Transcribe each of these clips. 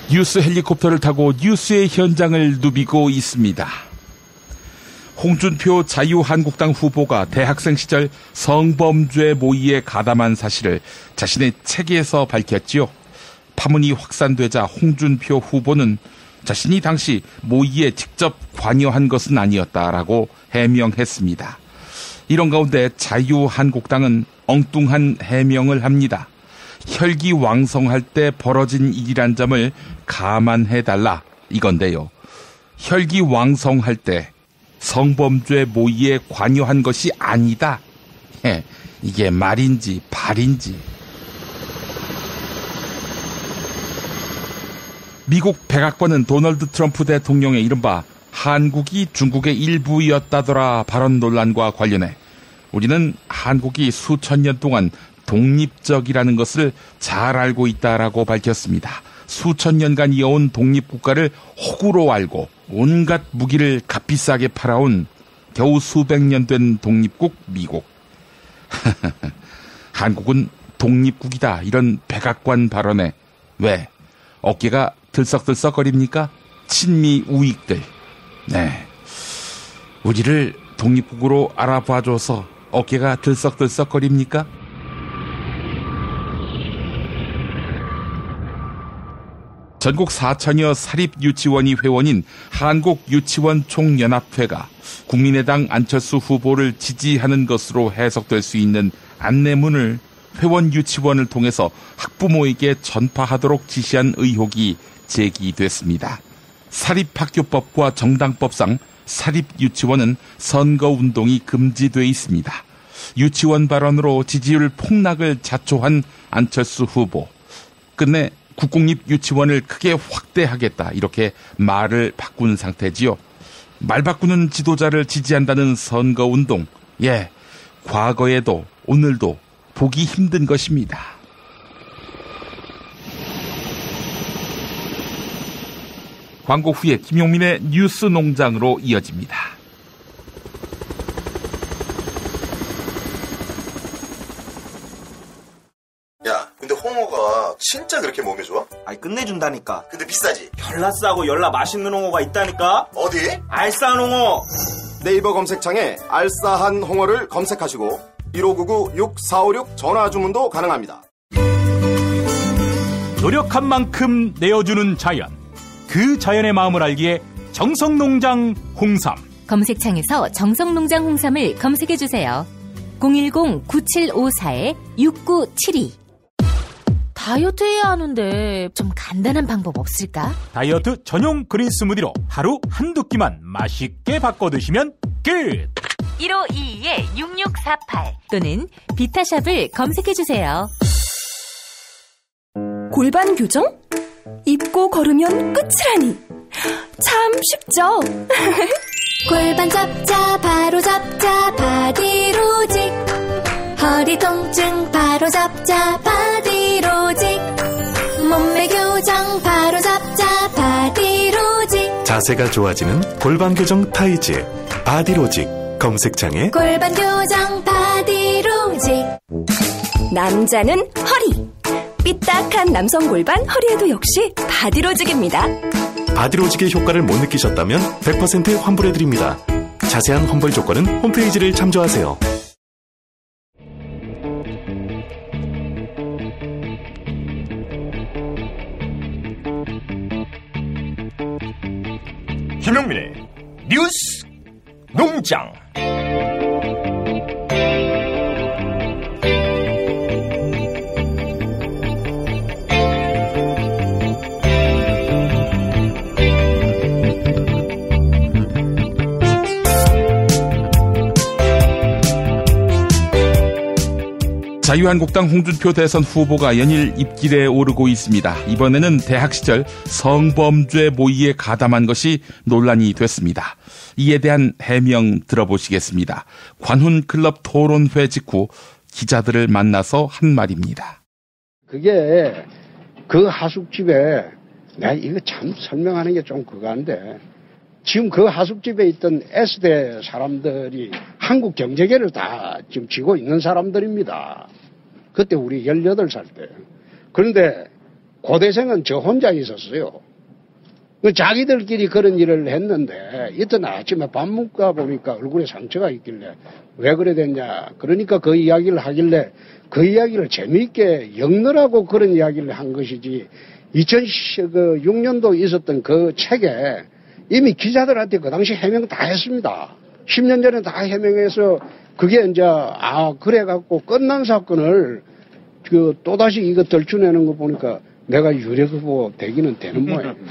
뉴스 헬리콥터를 타고 뉴스의 현장을 누비고 있습니다. 홍준표 자유한국당 후보가 대학생 시절 성범죄 모의에 가담한 사실을 자신의 책에서 밝혔지요. 파문이 확산되자 홍준표 후보는 자신이 당시 모의에 직접 관여한 것은 아니었다라고 해명했습니다. 이런 가운데 자유한국당은 엉뚱한 해명을 합니다. 혈기왕성할 때 벌어진 일이란 점을 감안해달라 이건데요. 혈기왕성할 때 성범죄 모의에 관여한 것이 아니다. 이게 말인지 발인지. 미국 백악관은 도널드 트럼프 대통령의 이른바 한국이 중국의 일부였다더라 발언 논란과 관련해 우리는 한국이 수천 년 동안 독립적이라는 것을 잘 알고 있다라고 밝혔습니다. 수천 년간 이어온 독립국가를 호구로 알고 온갖 무기를 값비싸게 팔아온 겨우 수백 년 된 독립국 미국. 한국은 독립국이다 이런 백악관 발언에 왜 어깨가 들썩들썩거립니까? 친미 우익들. 네, 우리를 독립국으로 알아봐줘서 어깨가 들썩들썩거립니까? 전국 4천여 사립유치원이 회원인 한국유치원총연합회가 국민의당 안철수 후보를 지지하는 것으로 해석될 수 있는 안내문을 회원 유치원을 통해서 학부모에게 전파하도록 지시한 의혹이 제기됐습니다. 사립학교법과 정당법상 사립유치원은 선거운동이 금지돼 있습니다. 유치원 발언으로 지지율 폭락을 자초한 안철수 후보. 끝내 국공립유치원을 크게 확대하겠다 이렇게 말을 바꾼 상태지요. 말 바꾸는 지도자를 지지한다는 선거운동. 과거에도 오늘도 보기 힘든 것입니다. 광고 후에 김용민의 뉴스 농장으로 이어집니다. 야, 근데 홍어가 진짜 그렇게 몸에 좋아? 아니 끝내준다니까. 근데 비싸지? 열나 싸고 열나 맛있는 홍어가 있다니까. 어디? 알싸한 홍어. 네이버 검색창에 알싸한 홍어를 검색하시고 1599-6456 전화 주문도 가능합니다. 노력한 만큼 내어주는 자연. 그 자연의 마음을 알기에 정성농장 홍삼. 검색창에서 정성농장 홍삼을 검색해주세요. 010-9754-6972. 다이어트 해야 하는데 좀 간단한 방법 없을까? 다이어트 전용 그린 스무디로 하루 한두 끼만 맛있게 바꿔 드시면 끝! 1522-6648 또는 비타샵을 검색해주세요. 골반 교정? 입고 걸으면 끝이라니. 참 쉽죠? 골반 잡자 바로 잡자 바디로직. 허리 통증 바로 잡자 바디로직. 몸매 교정 바로 잡자 바디로직. 자세가 좋아지는 골반 교정 타이즈 바디로직. 검색창에 골반 교정 바디로직. 남자는 허리. 삐딱한 남성 골반 허리에도 역시 바디로직입니다. 바디로직의 효과를 못 느끼셨다면 100% 환불해드립니다. 자세한 환불 조건은 홈페이지를 참조하세요. 김용민의 뉴스 농장. 자유한국당 홍준표 대선 후보가 연일 입길에 오르고 있습니다. 이번에는 대학 시절 성범죄 모의에 가담한 것이 논란이 됐습니다. 이에 대한 해명 들어보시겠습니다. 관훈클럽 토론회 직후 기자들을 만나서 한 말입니다. 그게 그 하숙집에 내가 이거 참 설명하는 게 좀 그거한데 지금 그 하숙집에 있던 S대 사람들이 한국 경제계를 다 지금 쥐고 있는 사람들입니다. 그때 우리 18살 때. 그런데 고대생은 저 혼자 있었어요. 자기들끼리 그런 일을 했는데 이튿날 아침에 밥 먹다 보니까 얼굴에 상처가 있길래 왜 그래 됐냐. 그러니까 그 이야기를 하길래 그 이야기를 재미있게 엮느라고 그런 이야기를 한 것이지 2006년도 있었던 그 책에 이미 기자들한테 그 당시 해명 다 했습니다. 10년 전에 다 해명해서 그게 이제 그래갖고 끝난 사건을 또다시 이거 덜추내는 거 보니까 내가 유력 후보 되기는 되는 모양입니다.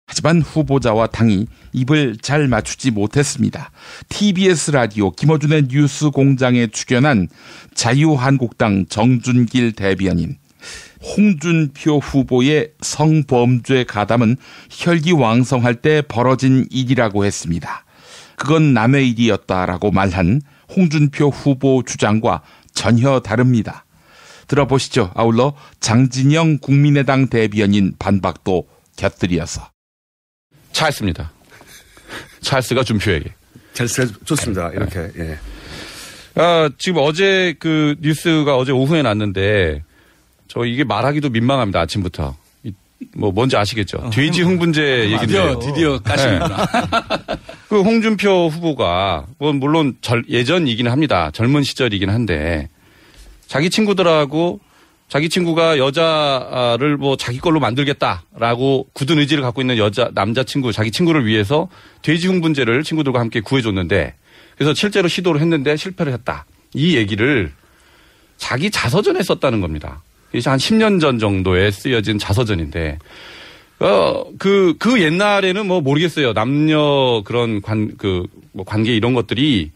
하지만 후보자와 당이 입을 잘 맞추지 못했습니다. TBS 라디오 김어준의 뉴스 공장에 출연한 자유한국당 정준길 대변인. 홍준표 후보의 성범죄 가담은 혈기왕성할 때 벌어진 일이라고 했습니다. 그건 남의 일이었다라고 말한 홍준표 후보 주장과 전혀 다릅니다. 들어보시죠. 아울러 장진영 국민의당 대변인 반박도 곁들여서. 찰스입니다. 찰스가 준표에게. 찰스가 좋습니다. 이렇게. 예. 지금 어제 그 뉴스가 어제 오후에 났는데 저 이게 말하기도 민망합니다. 아침부터. 뭔지 아시겠죠? 돼지 흥분제 얘기인데요. 드디어 까시는구나. 그 홍준표 후보가 물론 예전이긴 합니다. 젊은 시절이긴 한데 자기 친구들하고 자기 친구가 여자를 자기 걸로 만들겠다라고 굳은 의지를 갖고 있는 남자친구, 자기 친구를 위해서 돼지 흥분제를 친구들과 함께 구해줬는데 그래서 실제로 시도를 했는데 실패를 했다. 이 얘기를 자기 자서전에 썼다는 겁니다. 이제 한 10년 전 정도에 쓰여진 자서전인데, 그 옛날에는 모르겠어요. 남녀 그런 관계 이런 것들이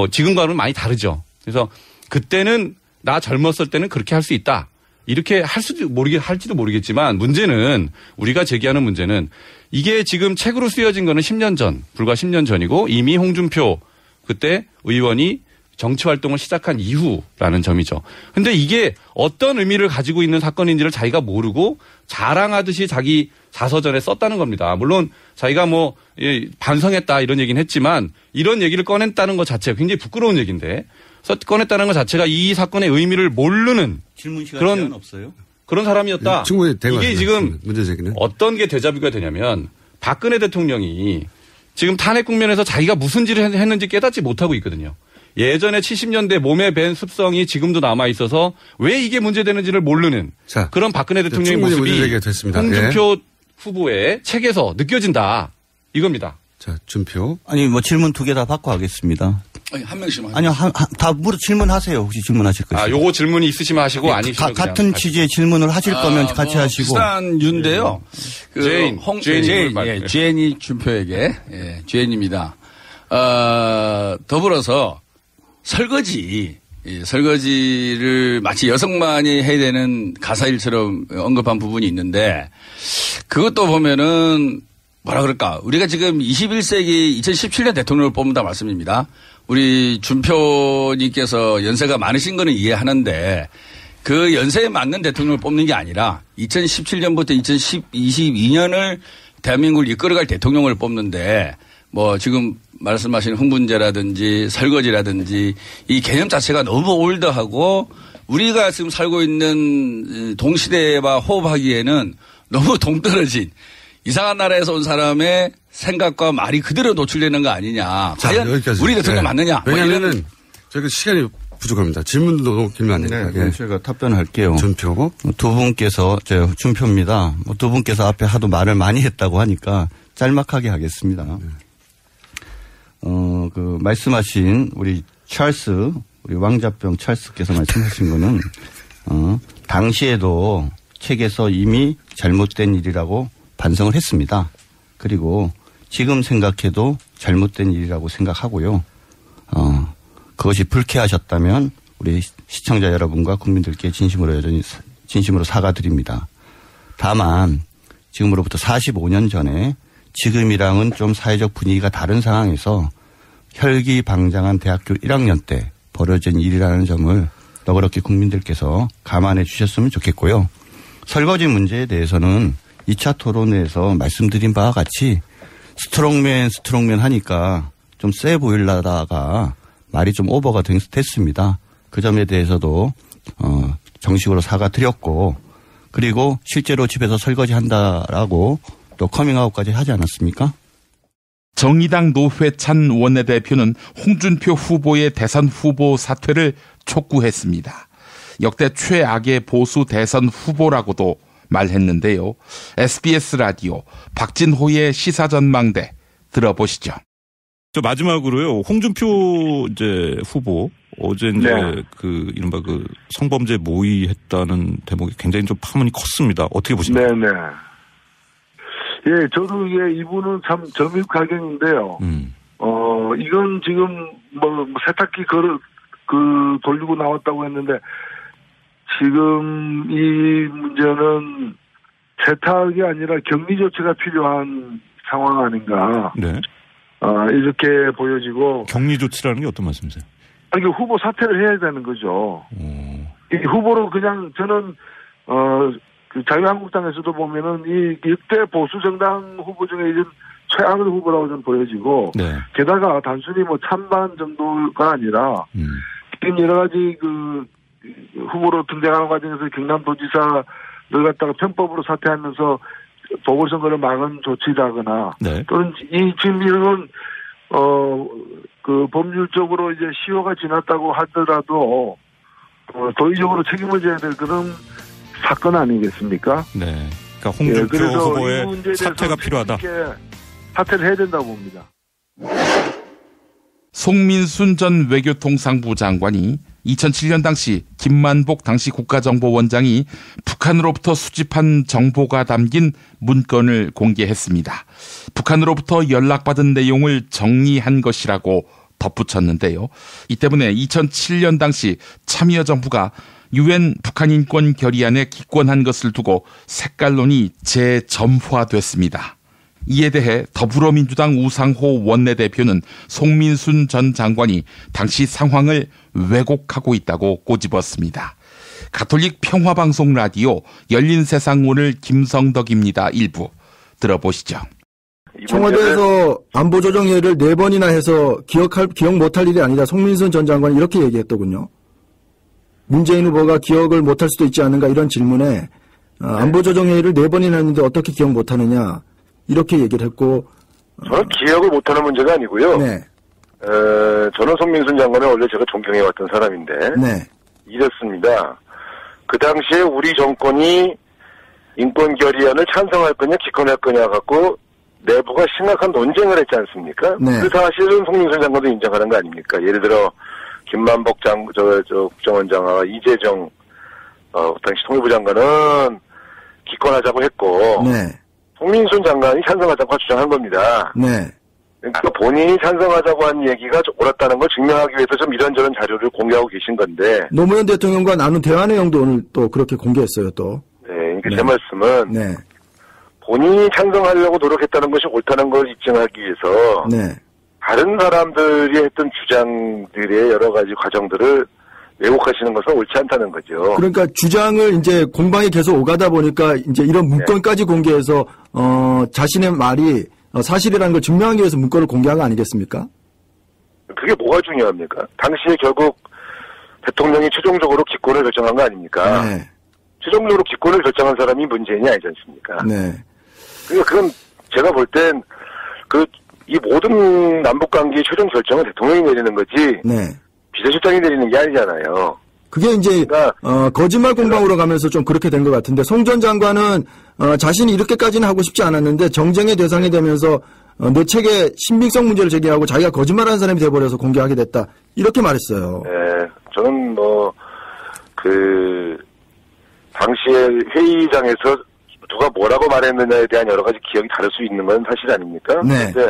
지금과는 많이 다르죠. 그래서 그때는 나 젊었을 때는 그렇게 할 수 있다. 이렇게 할지도 모르겠지만 우리가 제기하는 문제는 이게 지금 책으로 쓰여진 거는 10년 전, 불과 10년 전이고 이미 홍준표 그때 의원이 정치활동을 시작한 이후라는 점이죠. 근데 이게 어떤 의미를 가지고 있는 사건인지를 자기가 모르고 자랑하듯이 자기 자서전에 썼다는 겁니다. 물론 자기가 반성했다 이런 얘기는 했지만 이런 얘기를 꺼냈다는 것 자체가 굉장히 부끄러운 얘기인데 꺼냈다는 것 자체가 이 사건의 의미를 모르는 질문 시간 없어요? 그런 사람이었다. 충분히 이게 지금 어떤 게 대자뷰가 되냐면 박근혜 대통령이 지금 탄핵 국면에서 자기가 무슨 일을 했는지 깨닫지 못하고 있거든요. 예전에 70년대 몸에 밴 습성이 지금도 남아있어서 왜 이게 문제되는지를 모르는 그런 박근혜 대통령의 모습이 홍준표 후보의 책에서 느껴진다. 이겁니다. 자, 준표. 아니, 질문 2개 다 받고 하겠습니다. 아니, 한 명씩만. 아니요, 다 질문하세요. 혹시 질문하실 거죠? 요거 질문이 있으시면 하시고 아니시면 같은 취지의 질문을 하실 거면 같이 하시고. 비슷한 유인데요. 제인이 준표에게, 제인입니다. 더불어서 설거지를 마치 여성만이 해야 되는 가사일처럼 언급한 부분이 있는데 그것도 보면은 우리가 지금 21세기 2017년 대통령을 뽑는다 말씀입니다. 우리 준표님께서 연세가 많으신 거는 이해하는데 그 연세에 맞는 대통령을 뽑는 게 아니라 2017년부터 2022년을 대한민국을 이끌어갈 대통령을 뽑는데 지금 말씀하신 흥분제라든지 설거지라든지 이 개념 자체가 너무 올드하고 우리가 지금 살고 있는 동시대와 호흡하기에는 너무 동떨어진 이상한 나라에서 온 사람의 생각과 말이 그대로 노출되는 거 아니냐. 과연 우리 대통령 맞느냐. 왜냐하면 저희가 시간이 부족합니다. 질문도 너무 길면 안 됩니다. 네, 제가 답변할게요. 준표. 두 분께서, 준표입니다. 두 분께서 앞에 하도 말을 많이 했다고 하니까 짤막하게 하겠습니다. 말씀하신 우리 왕자병 찰스께서 말씀하신 거는, 당시에도 책에서 이미 잘못된 일이라고 반성을 했습니다. 그리고 지금 생각해도 잘못된 일이라고 생각하고요. 그것이 불쾌하셨다면 우리 시청자 여러분과 국민들께 진심으로 사과드립니다. 다만 지금으로부터 45년 전에 지금이랑은 좀 사회적 분위기가 다른 상황에서 혈기방장한 대학교 1학년 때 벌어진 일이라는 점을 너그럽게 국민들께서 감안해 주셨으면 좋겠고요. 설거지 문제에 대해서는 2차 토론회에서 말씀드린 바와 같이 스트롱맨 하니까 좀 세 보이려다가 말이 좀 오버가 됐습니다. 그 점에 대해서도 정식으로 사과드렸고 그리고 실제로 집에서 설거지한다라고 또 커밍아웃까지 하지 않았습니까? 정의당 노회찬 원내대표는 홍준표 후보의 대선 후보 사퇴를 촉구했습니다. 역대 최악의 보수 대선 후보라고도 말했는데요. SBS 라디오 박진호의 시사전망대 들어보시죠. 저 마지막으로요. 홍준표 후보 어제 네. 그 이른바 그 성범죄 모의했다는 대목이 굉장히 좀 파문이 컸습니다. 어떻게 보십니까? 네네. 예, 저도 이분은 참 점입가경인데요. 이건 지금 세탁기 돌리고 나왔다고 했는데 지금 이 문제는 세탁이 아니라 격리 조치가 필요한 상황 아닌가. 네. 이렇게 보여지고. 격리 조치라는 게 어떤 말씀이세요? 아니, 후보 사퇴를 해야 되는 거죠. 이 후보로 그냥 저는, 그 자유한국당에서도 보면은 이 역대 보수 정당 후보 중에 이제 최악의 후보라고 좀 보여지고. 네. 게다가 단순히 찬반 정도가 아니라. 지금 여러 가지 후보로 등장하는 과정에서 경남도지사를 갖다가 편법으로 사퇴하면서 보궐선거를 막은 조치라거나. 네. 또는 지금 이런, 법률적으로 이제 시효가 지났다고 하더라도, 도의적으로 책임을 져야 될 그런 사건 아니겠습니까? 네. 그러니까 홍준표 후보의 사퇴가 필요하다. 사퇴를 해야 된다고 봅니다. 송민순 전 외교통상부 장관이 2007년 당시 김만복 당시 국가정보원장이 북한으로부터 수집한 정보가 담긴 문건을 공개했습니다. 북한으로부터 연락받은 내용을 정리한 것이라고 덧붙였는데요. 이 때문에 2007년 당시 참여정부가 UN 북한인권 결의안에 기권한 것을 두고 색깔론이 재점화됐습니다. 이에 대해 더불어민주당 우상호 원내대표는 송민순 전 장관이 당시 상황을 왜곡하고 있다고 꼬집었습니다. 가톨릭 평화방송 라디오 열린세상 오늘 김성덕입니다. 일부 들어보시죠. 청와대에서 안보조정회의를 4번이나 해서 기억 못할 일이 아니다. 송민순 전 장관이 이렇게 얘기했더군요. 문재인 후보가 기억을 못할 수도 있지 않은가 이런 질문에 안보조정회의를 4번이나 했는데 어떻게 기억 못하느냐 이렇게 얘기를 했고. 저는 기억을 못하는 문제가 아니고요. 네. 저는 송민순 장관을 원래 제가 존경해왔던 사람인데. 네. 이랬습니다. 그 당시에 우리 정권이 인권 결의안을 찬성할 거냐 기권할 거냐 갖고 내부가 심각한 논쟁을 했지 않습니까? 네. 그 사실은 송민순 장관도 인정하는 거 아닙니까? 예를 들어 김만복 국정원장과 이재정 당시 통일부 장관은 기권하자고 했고. 네. 송민순 장관이 찬성하자고 주장한 겁니다. 네. 그러니까 본인이 찬성하자고 한 얘기가 옳았다는 걸 증명하기 위해서 좀 이런저런 자료를 공개하고 계신 건데. 노무현 대통령과 나눈 대화 내용도 오늘 또 그렇게 공개했어요, 또. 네, 그러니까 제 말씀은. 네. 본인이 찬성하려고 노력했다는 것이 옳다는 걸 입증하기 위해서. 네. 다른 사람들이 했던 주장들의 여러 가지 과정들을 왜곡하시는 것은 옳지 않다는 거죠. 그러니까 주장을 이제 공방에 계속 오가다 보니까 이제 이런 문건까지 공개해서 자신의 말이 사실이라는 걸 증명하기 위해서 문건을 공개한 거 아니겠습니까? 그게 뭐가 중요합니까? 당시에 결국 대통령이 최종적으로 기권을 결정한 거 아닙니까? 네. 최종적으로 기권을 결정한 사람이 문재인이 아니지 않습니까? 네. 그러니까 그건 제가 볼 땐 이 모든 남북관계의 최종 결정은 대통령이 내리는 거지. 네. 비서실장이 내리는 게 아니잖아요. 그게 이제 거짓말 공방으로 가면서 좀 그렇게 된 것 같은데 송 전 장관은 자신이 이렇게까지는 하고 싶지 않았는데 정쟁의 대상이 되면서 내 책에 신빙성 문제를 제기하고 자기가 거짓말하는 사람이 돼버려서 공개하게 됐다 이렇게 말했어요. 네, 저는 당시에 회의장에서 누가 뭐라고 말했느냐에 대한 여러 가지 기억이 다를 수 있는 건 사실 아닙니까? 네. 근데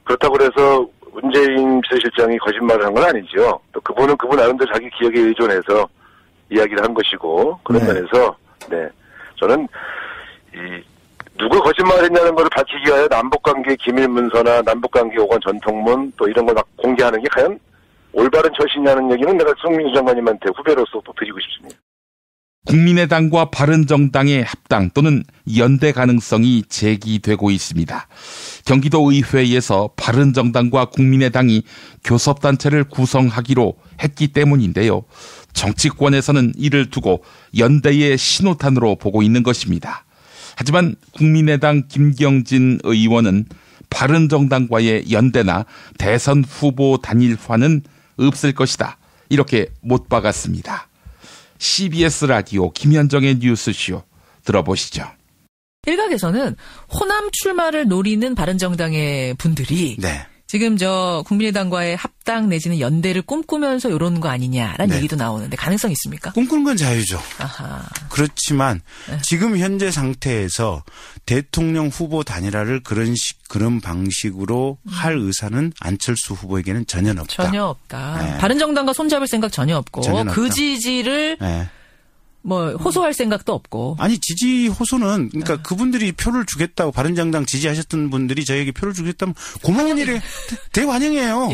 그렇다고 해서 문재인 비서실장이 거짓말을 한 건 아니죠. 또 그분은 그분 나름대로 자기 기억에 의존해서 이야기를 한 것이고 그런 면에서 저는 누가 거짓말을 했냐는 걸 밝히기 위하여 남북관계 기밀문서나 남북관계 오간 전통문 또 이런 걸 막 공개하는 게 과연 올바른 처신이냐는 얘기는 내가 송민수 장관님한테 후배로서 또 드리고 싶습니다. 국민의당과 바른정당의 합당 또는 연대 가능성이 제기되고 있습니다. 경기도 의회에서 바른정당과 국민의당이 교섭단체를 구성하기로 했기 때문인데요. 정치권에서는 이를 두고 연대의 신호탄으로 보고 있는 것입니다. 하지만 국민의당 김경진 의원은 바른정당과의 연대나 대선 후보 단일화는 없을 것이다, 이렇게 못 박았습니다. CBS 라디오 김현정의 뉴스쇼 들어보시죠. 일각에서는 호남 출마를 노리는 바른정당의 분들이 지금 국민의당과의 합당 내지는 연대를 꿈꾸면서 이러는 거 아니냐라는 얘기도 나오는데 가능성 있습니까? 꿈꾸는 건 자유죠. 아하. 그렇지만 지금 현재 상태에서 대통령 후보 단일화를 그런 방식으로 할 의사는 안철수 후보에게는 전혀 없다. 전혀 없다. 바른정당과 손잡을 생각 전혀 없고 그 지지를 호소할 생각도 없고. 아니, 지지 호소는, 그러니까 그분들이 표를 주겠다고, 바른정당 지지하셨던 분들이 저에게 표를 주겠다면 고마운 일에 대환영이에요.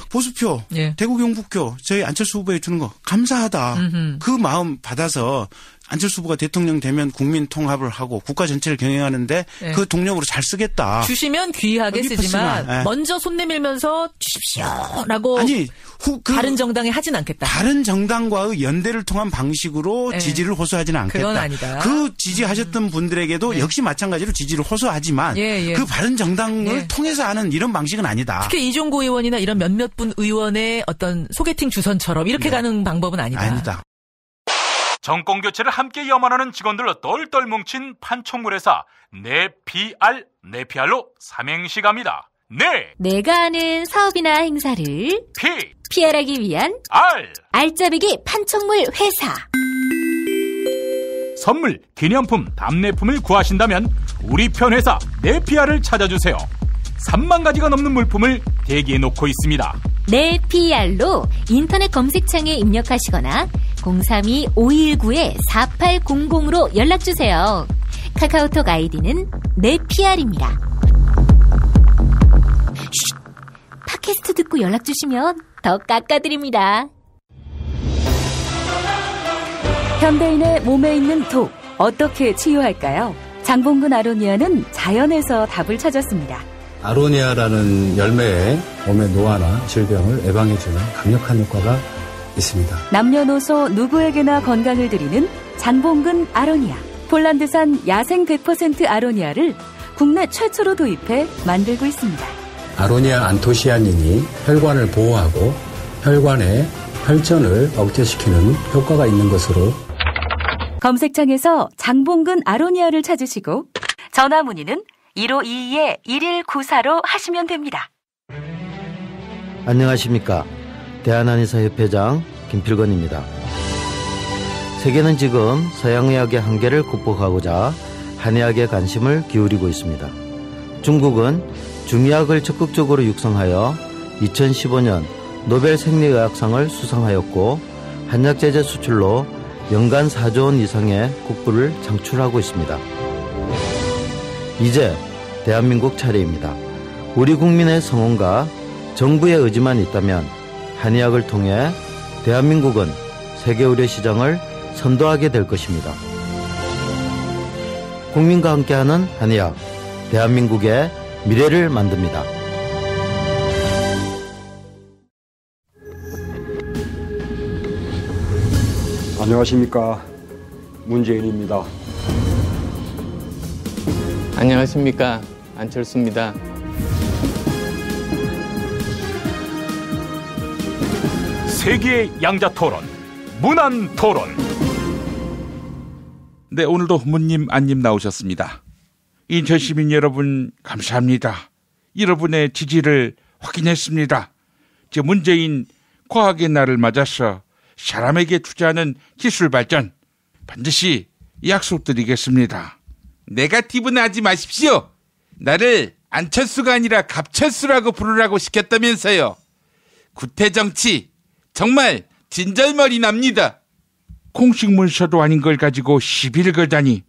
보수표, 대구 경북표, 저희 안철수 후보에 주는 거 감사하다. 그 마음 받아서 안철수 후보가 대통령 되면 국민 통합을 하고 국가 전체를 경영하는데 그 동력으로 잘 쓰겠다. 주시면 귀하게 쓰지만 먼저 손 내밀면서 주십시오라고 바른정당에 하진 않겠다. 바른정당과의 연대를 통한 방식으로 지지를 호소하지는 않겠다. 그건 아니다. 그 지지하셨던 분들에게도 역시 마찬가지로 지지를 호소하지만 그 바른정당을 통해서 하는 이런 방식은 아니다. 특히 이종구 의원이나 이런 몇몇 분 의원의 어떤 소개팅 주선처럼 이렇게 가는 방법은 아니다. 아니다. 정권 교체를 함께 염원하는 직원들로 똘똘 뭉친 판촉물회사 네피알로 삼행시 갑니다. 내가 아는 사업이나 행사를 PR하기 위한 알짜배기 판촉물 회사. 선물, 기념품, 답례품을 구하신다면 우리 편 회사 네피알을 찾아주세요. 3만 가지가 넘는 물품을 대기해 놓고 있습니다. 네피알로 인터넷 검색창에 입력하시거나 032-519-4800으로 연락주세요. 카카오톡 아이디는 네피알입니다. 팟캐스트 듣고 연락주시면 더 깎아드립니다. 현대인의 몸에 있는 독, 어떻게 치유할까요? 장봉근 아로니아는 자연에서 답을 찾았습니다. 아로니아라는 열매에 몸의 노화나 질병을 예방해주는 강력한 효과가 있습니다. 남녀노소 누구에게나 건강을 드리는 장봉근 아로니아. 폴란드산 야생 100% 아로니아를 국내 최초로 도입해 만들고 있습니다. 아로니아 안토시아닌이 혈관을 보호하고 혈관의 혈전을 억제시키는 효과가 있는 것으로 검색창에서 장봉근 아로니아를 찾으시고 전화 문의는 1522-1194로 하시면 됩니다. 안녕하십니까. 대한한의사협회장 김필건입니다. 세계는 지금 서양의학의 한계를 극복하고자 한의학에 관심을 기울이고 있습니다. 중국은 중의학을 적극적으로 육성하여 2015년 노벨 생리의학상을 수상하였고 한약제재 수출로 연간 4조 원 이상의 국부를 창출하고 있습니다. 이제 대한민국 차례입니다. 우리 국민의 성원과 정부의 의지만 있다면 한의학을 통해 대한민국은 세계 의료 시장을 선도하게 될 것입니다. 국민과 함께하는 한의학, 대한민국의 미래를 만듭니다. 안녕하십니까. 문재인입니다. 안녕하십니까. 안철수입니다. 세계의 양자토론, 문안토론. 네, 오늘도 문님, 안님 나오셨습니다. 인천 시민 여러분 감사합니다. 여러분의 지지를 확인했습니다. 저 문재인 과학의 날을 맞아서 사람에게 투자하는 기술 발전 반드시 약속드리겠습니다. 네거티브는 하지 마십시오. 나를 안철수가 아니라 갑철수라고 부르라고 시켰다면서요. 구태정치 정말 진절머리 납니다. 공식 문서도 아닌 걸 가지고 시비를 걸다니.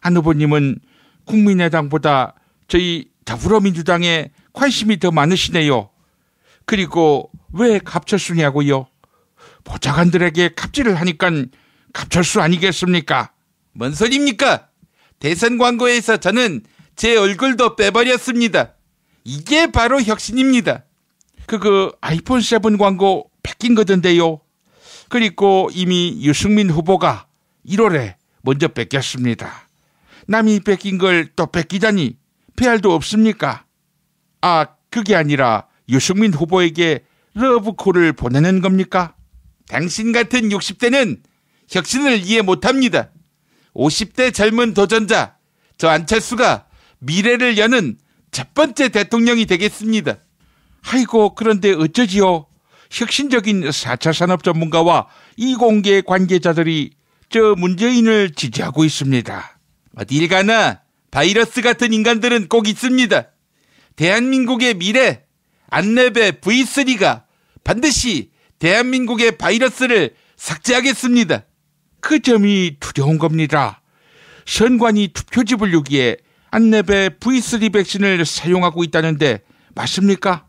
안 후보님은 국민의당보다 저희 더불어민주당에 관심이 더 많으시네요. 그리고 왜 갑철수냐고요? 보좌관들에게 갑질을 하니까 갑철수 아니겠습니까? 뭔 소리입니까? 대선 광고에서 저는 제 얼굴도 빼버렸습니다. 이게 바로 혁신입니다. 아이폰 7 광고 뺏긴 거던데요. 그리고 이미 유승민 후보가 1월에 먼저 뺏겼습니다. 남이 뺏긴 걸 또 뺏기다니 배알도 없습니까? 그게 아니라 유승민 후보에게 러브콜을 보내는 겁니까? 당신 같은 60대는 혁신을 이해 못합니다. 50대 젊은 도전자 저 안철수가 미래를 여는 첫 번째 대통령이 되겠습니다. 아이고, 그런데 어쩌지요? 혁신적인 4차 산업 전문가와 이공계 관계자들이 저 문재인을 지지하고 있습니다. 어딜 가나 바이러스 같은 인간들은 꼭 있습니다. 대한민국의 미래 안내배 V3가 반드시 대한민국의 바이러스를 삭제하겠습니다. 그 점이 두려운 겁니다. 선관위 투표 지분율기에 안내배 V3 백신을 사용하고 있다는데 맞습니까?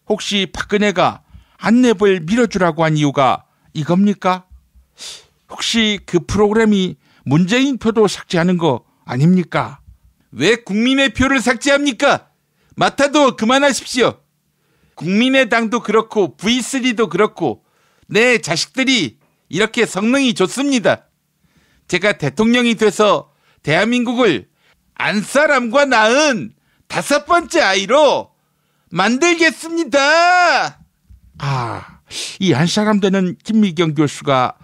혹시 박근혜가 안내배를 밀어주라고 한 이유가 이겁니까? 혹시 그 프로그램이 문재인 표도 삭제하는 거 아닙니까? 왜 국민의 표를 삭제합니까? 맡아도 그만하십시오. 국민의당도 그렇고 V3도 그렇고 내 자식들이 이렇게 성능이 좋습니다. 제가 대통령이 돼서 대한민국을 안사람과 낳은 5번째 아이로 만들겠습니다. 이 안사람 되는 김미경 교수가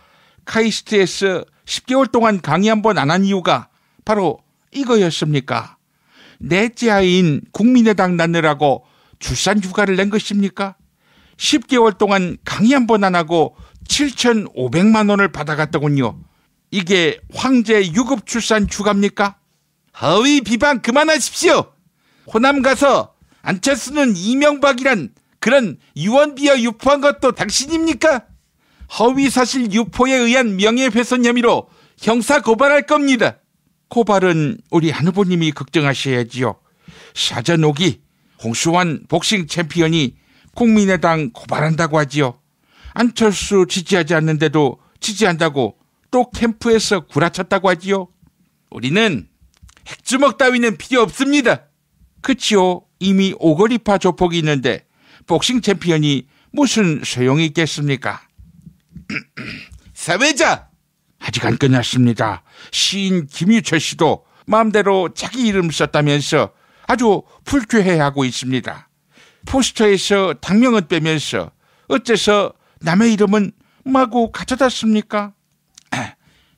카이스트에서 10개월 동안 강의 한 번 안 한 이유가 바로 이거였습니까? 넷째 아이인 국민의당 낳느라고 출산 휴가를 낸 것입니까? 10개월 동안 강의 한 번 안 하고 7,500만 원을 받아갔더군요. 이게 황제 유급 출산 휴가입니까? 허위 비방 그만하십시오. 호남 가서 안철수는 이명박이란 그런 유언비어 유포한 것도 당신입니까? 허위사실 유포에 의한 명예훼손 혐의로 형사 고발할 겁니다. 고발은 우리 안 후보님이 걱정하셔야지요. 사전 오기 홍수환 복싱 챔피언이 국민의당 고발한다고 하지요. 안철수 지지하지 않는데도 지지한다고 또 캠프에서 구라쳤다고 하지요. 우리는 핵주먹 따위는 필요 없습니다. 그치요? 이미 오거리파 조폭이 있는데 복싱 챔피언이 무슨 소용이 있겠습니까? 사회자! 아직 안 끝났습니다. 시인 김유철 씨도 마음대로 자기 이름 썼다면서 아주 불쾌해하고 있습니다. 포스터에서 당명은 빼면서 어째서 남의 이름은 마구 가져다 씁니까?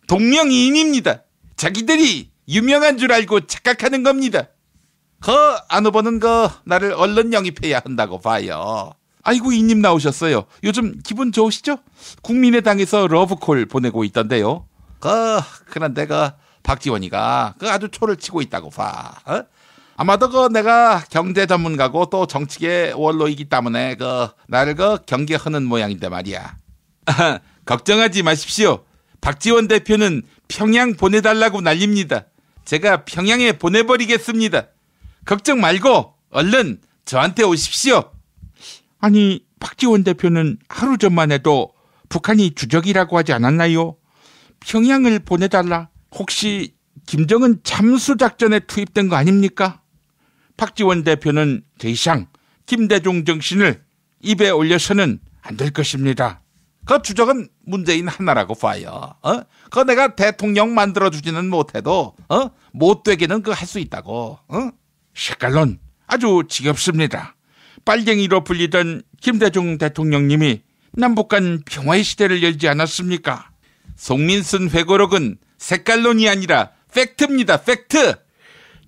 동명이인입니다. 자기들이 유명한 줄 알고 착각하는 겁니다. 안 후보는 나를 얼른 영입해야 한다고 봐요. 아이고, 이님 나오셨어요. 요즘 기분 좋으시죠? 국민의당에서 러브콜 보내고 있던데요. 그런데 박지원이가 아주 초를 치고 있다고 봐. 아마도 내가 경제 전문가고 또 정치계 원로이기 때문에 나를 경계하는 모양인데 말이야. 걱정하지 마십시오. 박지원 대표는 평양 보내달라고 난립니다. 제가 평양에 보내버리겠습니다. 걱정 말고 얼른 저한테 오십시오. 아니, 박지원 대표는 하루 전만 해도 북한이 주적이라고 하지 않았나요? 평양을 보내달라. 혹시 김정은 참수작전에 투입된 거 아닙니까? 박지원 대표는 더 이상 김대중 정신을 입에 올려서는 안 될 것입니다. 그 주적은 문재인 하나라고 봐요. 내가 대통령 만들어주지는 못해도 못되게는 할 수 있다고. 색깔론 아주 지겹습니다. 빨갱이로 불리던 김대중 대통령님이 남북 간 평화의 시대를 열지 않았습니까? 송민순 회고록은 색깔론이 아니라 팩트입니다. 팩트.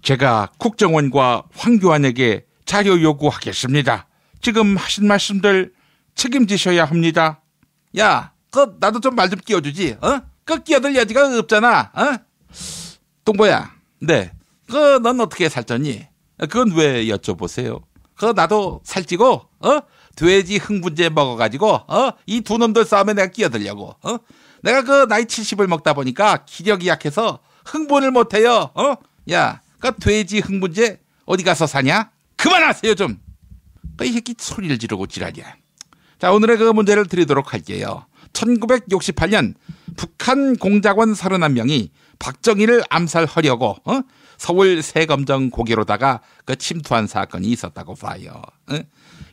제가 국정원과 황교안에게 자료 요구하겠습니다. 지금 하신 말씀들 책임지셔야 합니다. 야, 나도 좀 말 좀 끼워주지. 끼어들 여지가 없잖아. 동보야. 네. 넌 어떻게 살쪘니? 그건 왜 여쭤보세요? 나도 살찌고, 돼지 흥분제 먹어가지고, 이 두 놈들 싸움에 내가 끼어들려고, 내가 나이 70을 먹다 보니까 기력이 약해서 흥분을 못해요, 야, 돼지 흥분제 어디 가서 사냐? 그만하세요, 좀! 이 새끼 소리를 지르고 지랄이야. 자, 오늘의 그 문제를 드리도록 할게요. 1968년 북한 공작원 31명이 박정희를 암살하려고 서울 세검정 고개로다가 그 침투한 사건이 있었다고 봐요.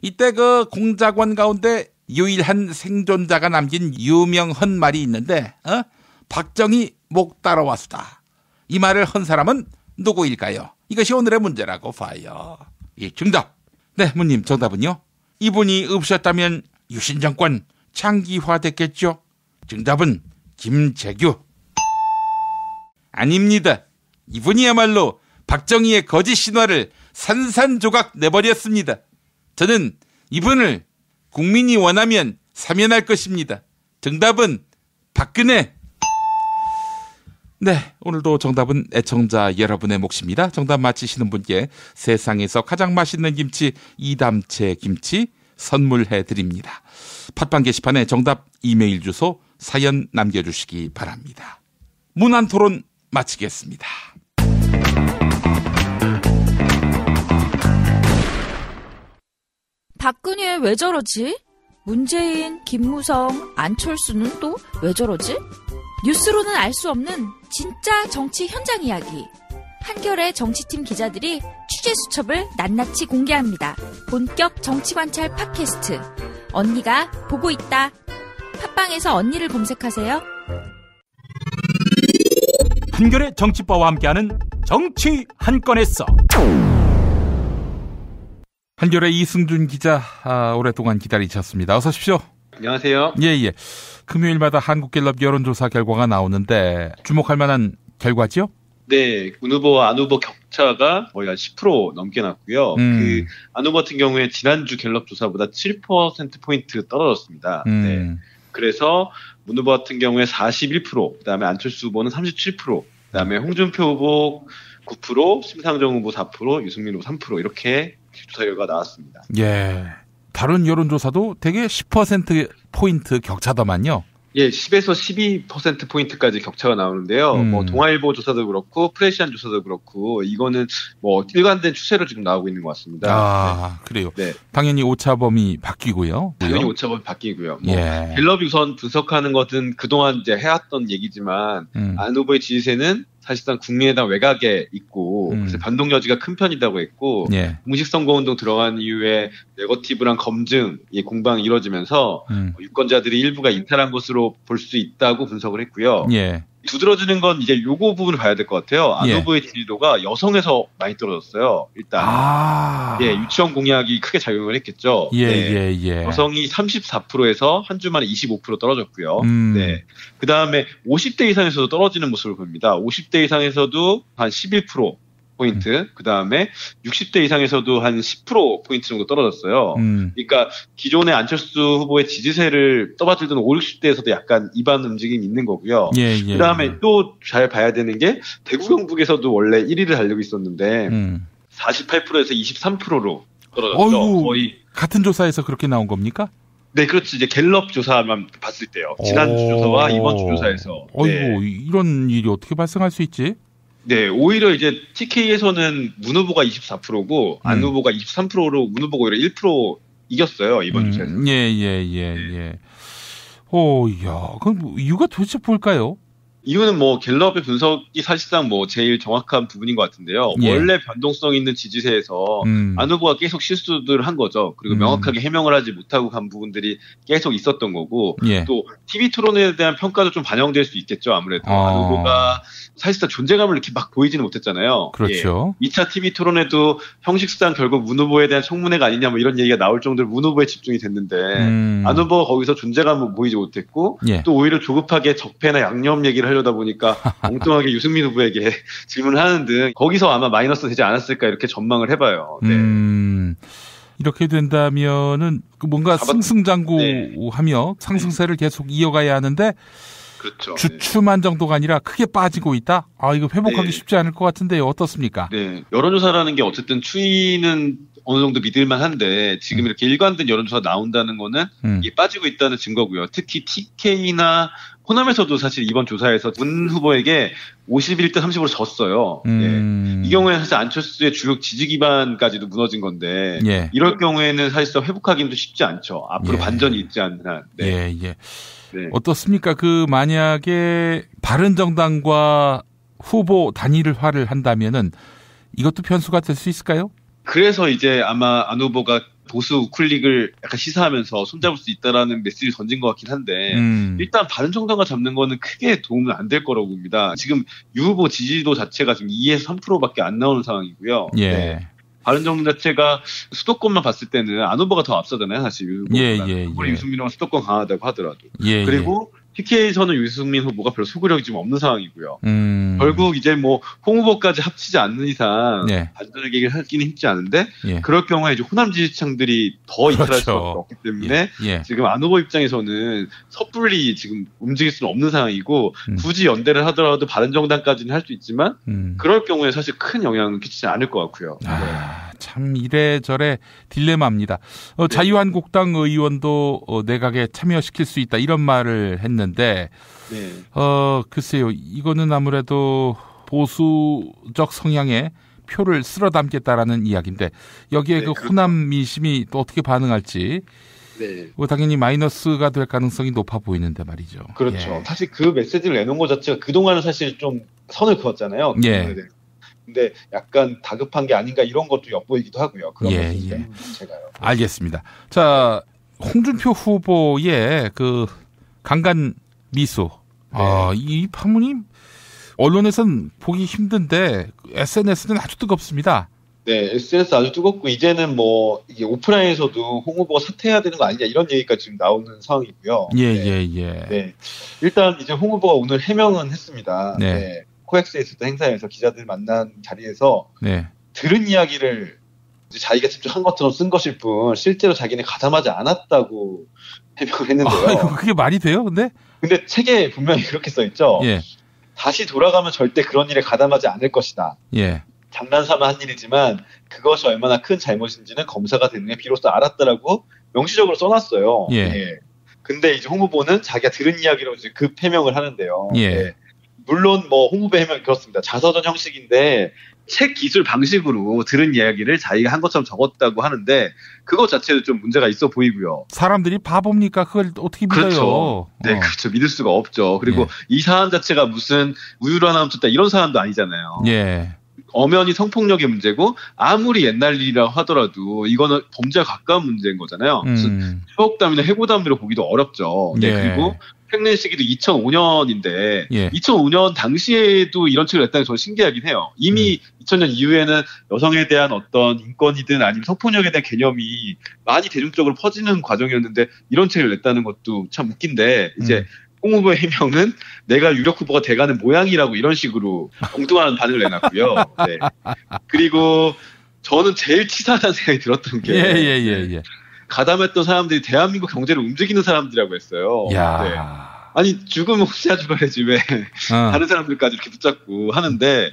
이때 그 공작원 가운데 유일한 생존자가 남긴 유명한 말이 있는데 박정희 목 따라와수다. 이 말을 한 사람은 누구일까요? 이것이 오늘의 문제라고 봐요. 이 정답. 네, 문님 정답은요? 이분이 없었다면 유신 정권 장기화됐겠죠? 정답은 김재규. 아닙니다. 이분이야말로 박정희의 거짓 신화를 산산조각 내버렸습니다. 저는 이분을 국민이 원하면 사면할 것입니다. 정답은 박근혜. 네, 오늘도 정답은 애청자 여러분의 몫입니다. 정답 맞히시는 분께 세상에서 가장 맛있는 김치 이담채 김치 선물해 드립니다. 팟빵 게시판에 정답 이메일 주소 사연 남겨주시기 바랍니다. 문안토론 마치겠습니다. 박근혜 왜 저러지? 문재인, 김무성, 안철수는 또 왜 저러지? 뉴스로는 알 수 없는 진짜 정치 현장 이야기. 한겨레 정치팀 기자들이 취재 수첩을 낱낱이 공개합니다. 본격 정치관찰 팟캐스트. 언니가 보고 있다. 팟빵에서 언니를 검색하세요. 한겨레 정치바와 함께하는 정치 한 건에 써. 한겨레 이승준 기자, 오랫동안 기다리셨습니다. 어서 오십시오. 안녕하세요. 예. 금요일마다 한국갤럽 여론조사 결과가 나오는데 주목할 만한 결과죠? 네, 문 후보와 안 후보 격차가 거의 한 10% 넘게 났고요. 그 안 후보 같은 경우에 지난주 갤럽 조사보다 7%포인트 떨어졌습니다. 네. 그래서 문 후보 같은 경우에 41%, 그다음에 안철수 후보는 37%, 그다음에 홍준표 후보 9%, 심상정 후보 4%, 유승민 후보 3% 이렇게 조사 결과가 나왔습니다. 예. 다른 여론조사도 되게 10%포인트 격차더만요. 예, 10에서 12%포인트까지 격차가 나오는데요. 뭐, 동아일보 조사도 그렇고, 프레시안 조사도 그렇고, 이거는 뭐, 일관된 추세로 지금 나오고 있는 것 같습니다. 아, 네. 그래요? 네. 당연히 오차범위 바뀌고요. 당연히 오차범위 바뀌고요. 뭐, 갤럽이 우선 분석하는 것은 그동안 이제 해왔던 얘기지만, 안 후보의 지지세는 사실상 국민의당 외곽에 있고 그래서 변동 여지가 큰 편이라고 했고 공식 선거운동 들어간 이후에 네거티브랑 검증 공방이 이루어지면서 유권자들이 일부가 이탈한 것으로 볼 수 있다고 분석을 했고요. 두드러지는 건 이제 요거 부분을 봐야 될 것 같아요. 안 후보의 지지도가 여성에서 많이 떨어졌어요. 일단 유치원 공약이 크게 작용을 했겠죠. 여성이 34%에서 한 주 만에 25% 떨어졌고요. 네. 그 다음에 50대 이상에서도 떨어지는 모습을 봅니다. 50대 이상에서도 한 11%. 포인트, 그 다음에 60대 이상에서도 한 10% 포인트 정도 떨어졌어요. 그러니까 기존의 안철수 후보의 지지세를 떠받들던 5, 60대에서도 약간 이반 움직임이 있는 거고요. 그 다음에 또 잘 봐야 되는 게 대구 경북에서도 원래 1위를 달리고 있었는데 48%에서 23%로 떨어졌죠. 거의 같은 조사에서 그렇게 나온 겁니까? 네, 그렇지. 이제 갤럽 조사만 봤을 때요. 지난주 조사와 이번 주 조사에서. 어이구, 이런 일이 어떻게 발생할 수 있지? 네, 오히려 이제 TK에서는 문 후보가 24%고 안 후보가 23%로 문 후보가 오히려 1% 이겼어요, 이번 주에서. 그럼 이유가 도대체 뭘까요? 이유는 뭐 갤럽의 분석이 사실상 뭐 제일 정확한 부분인 것 같은데요. 원래 변동성 있는 지지세에서 안 후보가 계속 실수들을 한 거죠. 그리고 명확하게 해명을 하지 못하고 간 부분들이 계속 있었던 거고 또 TV 토론에 대한 평가도 좀 반영될 수 있겠죠. 아무래도 안 후보가 사실상 존재감을 이렇게 막 보이지는 못했잖아요. 그렇죠. 2차 TV 토론에도 형식상 결국 문 후보에 대한 청문회가 아니냐 뭐 이런 얘기가 나올 정도로 문 후보에 집중이 됐는데 안 후보가 거기서 존재감을 보이지 못했고 또 오히려 조급하게 적폐나 양념 얘기를 하려다 보니까 엉뚱하게 유승민 후보에게 질문을 하는 등 거기서 아마 마이너스 되지 않았을까 이렇게 전망을 해봐요. 이렇게 된다면은 뭔가 승승장구하며 상승세를 계속 이어가야 하는데 그렇죠. 주춤한 정도가 아니라 크게 빠지고 있다? 이거 회복하기 쉽지 않을 것 같은데요. 어떻습니까? 네. 여론조사라는 게 어쨌든 추이는 어느 정도 믿을만 한데 지금 이렇게 일관된 여론조사 나온다는 거는 이게 빠지고 있다는 증거고요. 특히 TK나 호남에서도 사실 이번 조사에서 문 후보에게 51대 30으로 졌어요. 예. 이 경우에는 사실 안철수의 주력 지지 기반까지도 무너진 건데 예. 이럴 경우에는 사실상 회복하기도 쉽지 않죠. 앞으로 예. 반전이 있지 않는 한. 네. 예, 예. 네. 어떻습니까? 만약에 바른정당과 후보 단일화를 한다면은 이것도 변수가 될 수 있을까요? 그래서 이제 아마 안 후보가 보수 우클릭을 약간 시사하면서 손잡을 수 있다라는 메시지를 던진 것 같긴 한데 일단 바른정당과 잡는 거는 크게 도움은 안 될 거라고 봅니다. 지금 유 후보 지지도 자체가 지금 2에서 3%밖에 안 나오는 상황이고요. 예. 네. 바른정당 자체가 수도권만 봤을 때는 안 후보가 더 앞서잖아요, 사실 유 후보보다. 예. 유승민 후보가 수도권 강하다고 하더라도. 예. 그리고 TK에서는 유승민 후보가 별로 소구력이 지금 없는 상황이고요. 결국 이제 홍 후보까지 합치지 않는 이상 반전의 계기를 하기는 쉽지 않은데 그럴 경우에 이제 호남 지지층들이 더 이탈할 수밖에 없기 때문에 지금 안 후보 입장에서는 섣불리 지금 움직일 수는 없는 상황이고 굳이 연대를 하더라도 바른정당까지는 할 수 있지만 그럴 경우에 사실 큰 영향은 끼치지 않을 것 같고요. 참 이래저래 딜레마입니다. 자유한국당 의원도 내각에 참여시킬 수 있다 이런 말을 했는데 글쎄요. 이거는 아무래도 보수적 성향의 표를 쓸어 담겠다라는 이야기인데 여기에 그 호남 민심이 또 어떻게 반응할지 당연히 마이너스가 될 가능성이 높아 보이는데 말이죠. 그렇죠. 예. 사실 그 메시지를 내놓은 것 자체가 그동안은 사실 좀 선을 그었잖아요. 예. 근데 약간 다급한 게 아닌가 이런 것도 엿보이기도 하고요. 그런 제가요. 알겠습니다. 자, 홍준표 후보의 그 강간 미수. 이 파문이 언론에서는 보기 힘든데 SNS는 아주 뜨겁습니다. 네, SNS 아주 뜨겁고 이제는 이게 오프라인에서도 홍 후보가 사퇴해야 되는 거 아니냐 이런 얘기가 지금 나오는 상황이고요. 네. 일단 이제 홍 후보가 오늘 해명은 했습니다. 네. 코엑스에 있었던 행사에서 기자들 만난 자리에서 들은 이야기를 이제 자기가 직접 한 것처럼 쓴 것일 뿐 실제로 자기는 가담하지 않았다고 해명을 했는데요. 그게 말이 돼요? 근데 책에 분명히 그렇게 써 있죠. 다시 돌아가면 절대 그런 일에 가담하지 않을 것이다. 장난삼아 한 일이지만 그것이 얼마나 큰 잘못인지는 검사가 되는 게 비로소 알았다라고 명시적으로 써놨어요. 근데 이제 홍 후보는 자기가 들은 이야기로 이제 급 해명을 하는데요. 물론 홍 후보 해명이 그렇습니다. 자서전 형식인데 책 기술 방식으로 들은 이야기를 자기가 한 것처럼 적었다고 하는데 그것 자체도 좀 문제가 있어 보이고요. 사람들이 바보입니까? 그걸 어떻게 믿어요? 그렇죠. 네, 그렇죠. 믿을 수가 없죠. 그리고 이 사안 자체가 무슨 우유로 하나 훔쳤다 이런 사안도 아니잖아요. 엄연히 성폭력의 문제고 아무리 옛날 일이라고 하더라도 이거는 범죄와 가까운 문제인 거잖아요. 무슨 추억담이나 해고담으로 보기도 어렵죠. 그리고 팽린 시기도 2005년인데 2005년 당시에도 이런 책을 냈다는 게 저는 신기하긴 해요. 이미 2000년 이후에는 여성에 대한 어떤 인권이든 아니면 성폭력에 대한 개념이 많이 대중적으로 퍼지는 과정이었는데 이런 책을 냈다는 것도 참 웃긴데 이제 홍 후보의 해명은 내가 유력 후보가 돼가는 모양이라고 이런 식으로 엉뚱한 반응을 내놨고요. 그리고 저는 제일 치사하다는 생각이 들었던 게 가담했던 사람들이 대한민국 경제를 움직이는 사람들이라고 했어요. 아니 죽으면 혹시나 죽어야지 왜 다른 사람들까지 이렇게 붙잡고 하는데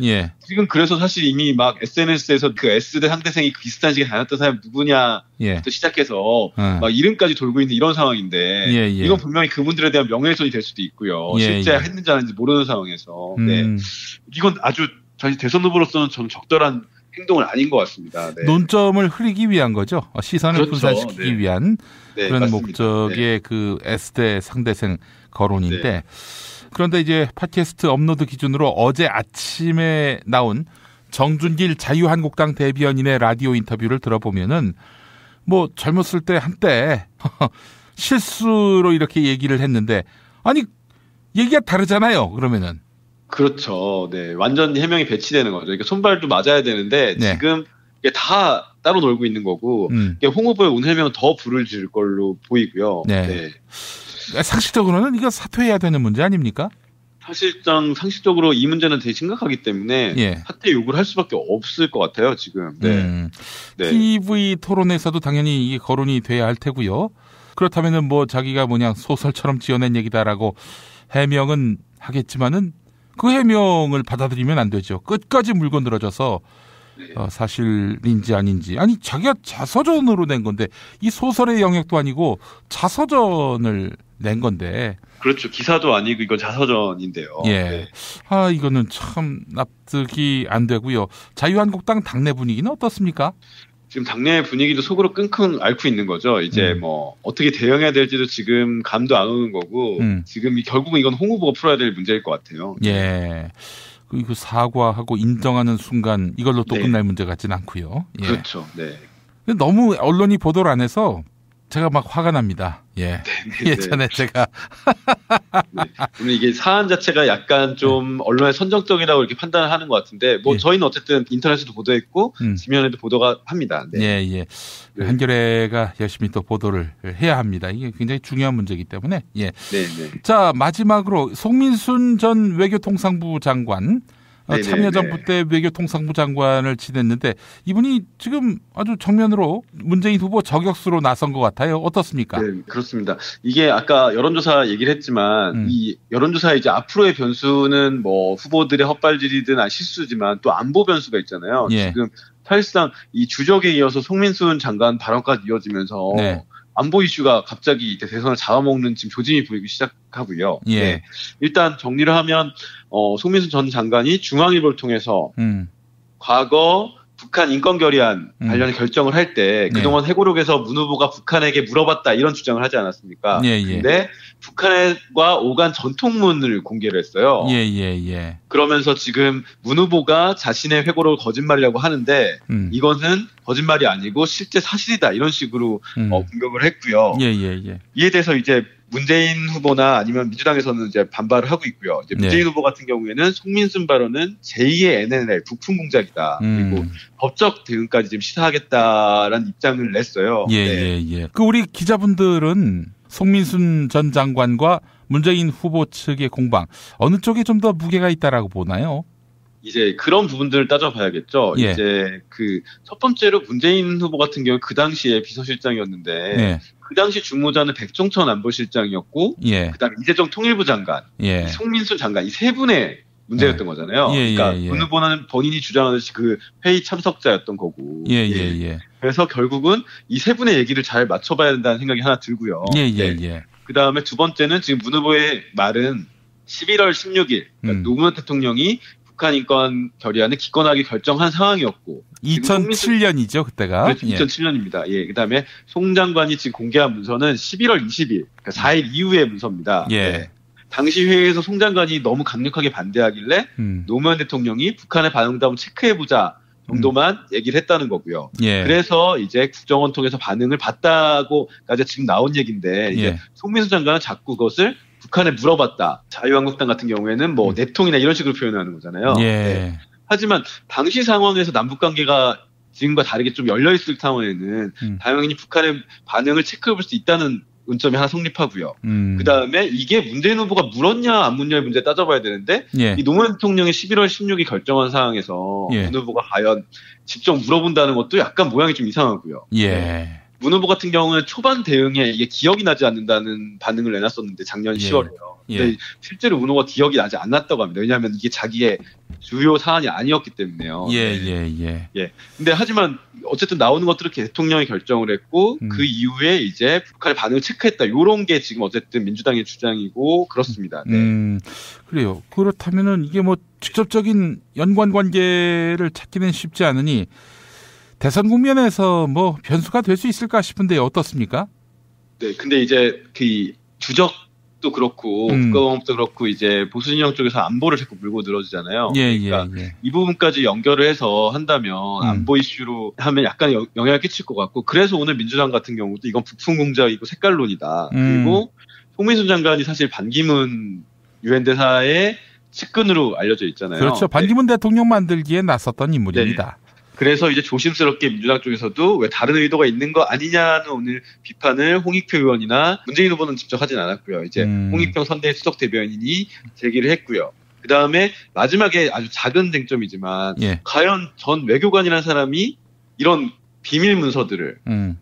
지금 그래서 사실 이미 막 SNS에서 그 S대 상대생이 비슷한 시기에 다녔던 사람이 누구냐 부터 시작해서 막 이름까지 돌고 있는 이런 상황인데 이건 분명히 그분들에 대한 명예훼손이 될 수도 있고요. 실제 했는지 안 했는지 모르는 상황에서 이건 아주 대선 후보로서는 저는 적절한 행동은 아닌 것 같습니다. 논점을 흐리기 위한 거죠. 시선을 분산시키기 위한 그런 맞습니다. 목적의 그 S대 상대생 거론인데 그런데 이제 팟캐스트 업로드 기준으로 어제 아침에 나온 정준길 자유한국당 대변인의 라디오 인터뷰를 들어보면은 젊었을 때 한때 실수로 이렇게 얘기를 했는데 아니 얘기가 다르잖아요. 그러면은 그렇죠. 완전히 해명이 배치되는 거죠. 그러니까 손발도 맞아야 되는데 지금 이게 다 따로 놀고 있는 거고 홍 후보의 오늘 해명은 더 불을 지를 걸로 보이고요. 상식적으로는 이거 사퇴해야 되는 문제 아닙니까? 사실상 상식적으로 이 문제는 되게 심각하기 때문에 사퇴 요구를 할 수밖에 없을 것 같아요. 지금. TV 토론에서도 당연히 이게 거론이 돼야 할 테고요. 그렇다면은 자기가 소설처럼 지어낸 얘기다라고 해명은 하겠지만은 그 해명을 받아들이면 안 되죠. 끝까지 물고 늘어져서 사실인지 아닌지. 아니 자기가 자서전으로 낸 건데 이 소설의 영역도 아니고 자서전을 낸 건데. 그렇죠. 기사도 아니고 이건 자서전인데요. 예. 네. 이거는 참 납득이 안 되고요. 자유한국당 당내 분위기는 어떻습니까? 지금 당내 분위기도 속으로 끙끙 앓고 있는 거죠. 이제 뭐 어떻게 대응해야 될지도 지금 감도 안 오는 거고 지금 결국은 이건 홍 후보가 풀어야 될 문제일 것 같아요. 예. 그리고 사과하고 인정하는 순간 이걸로 또 끝날 문제 같지는 않고요. 예. 그렇죠. 네. 너무 언론이 보도를 안 해서 제가 막 화가 납니다. 예. 예전에 제가. 네. 오늘 이게 사안 자체가 약간 좀 언론의 선정적이라고 이렇게 판단을 하는 것 같은데, 뭐 저희는 어쨌든 인터넷에도 보도했고, 지면에도 보도가 합니다. 네. 예. 한겨레가 열심히 또 보도를 해야 합니다. 이게 굉장히 중요한 문제이기 때문에. 예. 네. 자, 마지막으로 송민순 전 외교통상부 장관. 참여정부 때 외교통상부 장관을 지냈는데 이분이 지금 아주 정면으로 문재인 후보 저격수로 나선 것 같아요. 어떻습니까? 네, 그렇습니다. 이게 아까 여론조사 얘기를 했지만 이 여론조사의 이제 앞으로의 변수는 뭐 후보들의 헛발질이든 실수지만 또 안보 변수가 있잖아요. 예. 지금 사실상 이 주적에 이어서 송민순 장관 발언까지 이어지면서 안보 이슈가 갑자기 대선을 잡아먹는 지금 조짐이 보이기 시작하고요. 예. 네. 일단 정리를 하면 송민순 전 장관이 중앙일보를 통해서 과거 북한 인권 결의안 관련해 결정을 할 때 그동안 회고록에서 문 후보가 북한에게 물어봤다 이런 주장을 하지 않았습니까? 근데 북한과 오간 전통문을 공개를 했어요. 그러면서 지금 문 후보가 자신의 회고록을 거짓말이라고 하는데 이것은 거짓말이 아니고 실제 사실이다 이런 식으로 공격을 했고요. 이에 대해서 이제 문재인 후보나 아니면 민주당에서는 이제 반발을 하고 있고요. 이제 문재인 후보 같은 경우에는 송민순 발언은 제2의 NLL 부품 공작이다. 그리고 법적 대응까지 지금 시사하겠다라는 입장을 냈어요. 그 우리 기자분들은 송민순 전 장관과 문재인 후보 측의 공방 어느 쪽에 좀 더 무게가 있다라고 보나요? 이제 그런 부분들을 따져봐야겠죠. 이제 그 첫 번째로 문재인 후보 같은 경우 그 당시에 비서실장이었는데 그 당시 주무자는 백종천 안보실장이었고 그다음에 이재정 통일부 장관, 송민순 장관 이 세 분의 문제였던 거잖아요. 그러니까 문 후보는 본인이 주장하듯이 그 회의 참석자였던 거고. 그래서 결국은 이 세 분의 얘기를 잘 맞춰봐야 된다는 생각이 하나 들고요. 그다음에 두 번째는 지금 문 후보의 말은 11월 16일 그러니까 노무현 대통령이 북한 인권 결의안을 기권하게 결정한 상황이었고 2007년이죠 그때가. 그렇죠. 2007년입니다. 그다음에 송 장관이 지금 공개한 문서는 11월 20일 그러니까 4일 이후의 문서입니다. 당시 회의에서 송 장관이 너무 강력하게 반대하길래 노무현 대통령이 북한의 반응도 한번 체크해보자 정도만 얘기를 했다는 거고요. 그래서 이제 국정원 통해서 반응을 봤다고까지 지금 나온 얘기인데 이제 송민순 장관은 자꾸 그것을 북한에 물어봤다. 자유한국당 같은 경우에는 뭐 내통이나 이런 식으로 표현하는 거잖아요. 하지만 당시 상황에서 남북관계가 지금과 다르게 좀 열려있을 상황에는 당연히 북한의 반응을 체크해볼 수 있다는 논점이 하나 성립하고요. 그 다음에 이게 문재인 후보가 물었냐 안 묻냐의 문제 따져봐야 되는데 이 노무현 대통령이 11월 16일 결정한 상황에서 문 후보가 과연 직접 물어본다는 것도 약간 모양이 좀 이상하고요. 문 후보 같은 경우는 초반 대응에 이게 기억이 나지 않는다는 반응을 내놨었는데 작년 10월에요. 근데 실제로 문 후보가 기억이 나지 않았다고 합니다. 왜냐하면 이게 자기의 주요 사안이 아니었기 때문에요. 근데 하지만 어쨌든 나오는 것들은 대통령이 결정을 했고 그 이후에 이제 북한의 반응을 체크했다. 이런 게 지금 어쨌든 민주당의 주장이고 그렇습니다. 그래요. 그렇다면은 이게 뭐 직접적인 연관 관계를 찾기는 쉽지 않으니 대선 국면에서 뭐 변수가 될 수 있을까 싶은데 어떻습니까? 네, 근데 이제 그 주적도 그렇고 국가공업도 그렇고 이제 보수 진영 쪽에서 안보를 자꾸 물고 늘어지잖아요. 그러니까 이 부분까지 연결을 해서 한다면 안보 이슈로 하면 약간 영향을 끼칠 것 같고 그래서 오늘 민주당 같은 경우도 이건 부품 공작이고 색깔론이다. 그리고 송민순 장관이 사실 반기문 유엔 대사의 측근으로 알려져 있잖아요. 그렇죠. 반기문 대통령 만들기에 나섰던 인물입니다. 그래서 이제 조심스럽게 민주당 쪽에서도 왜 다른 의도가 있는 거 아니냐는 오늘 비판을 홍익표 의원이나 문재인 후보는 직접 하진 않았고요. 이제 홍익표 선대위 수석 대변인이 제기를 했고요. 그 다음에 마지막에 아주 작은 쟁점이지만 과연 전 외교관이라는 사람이 이런 비밀 문서들을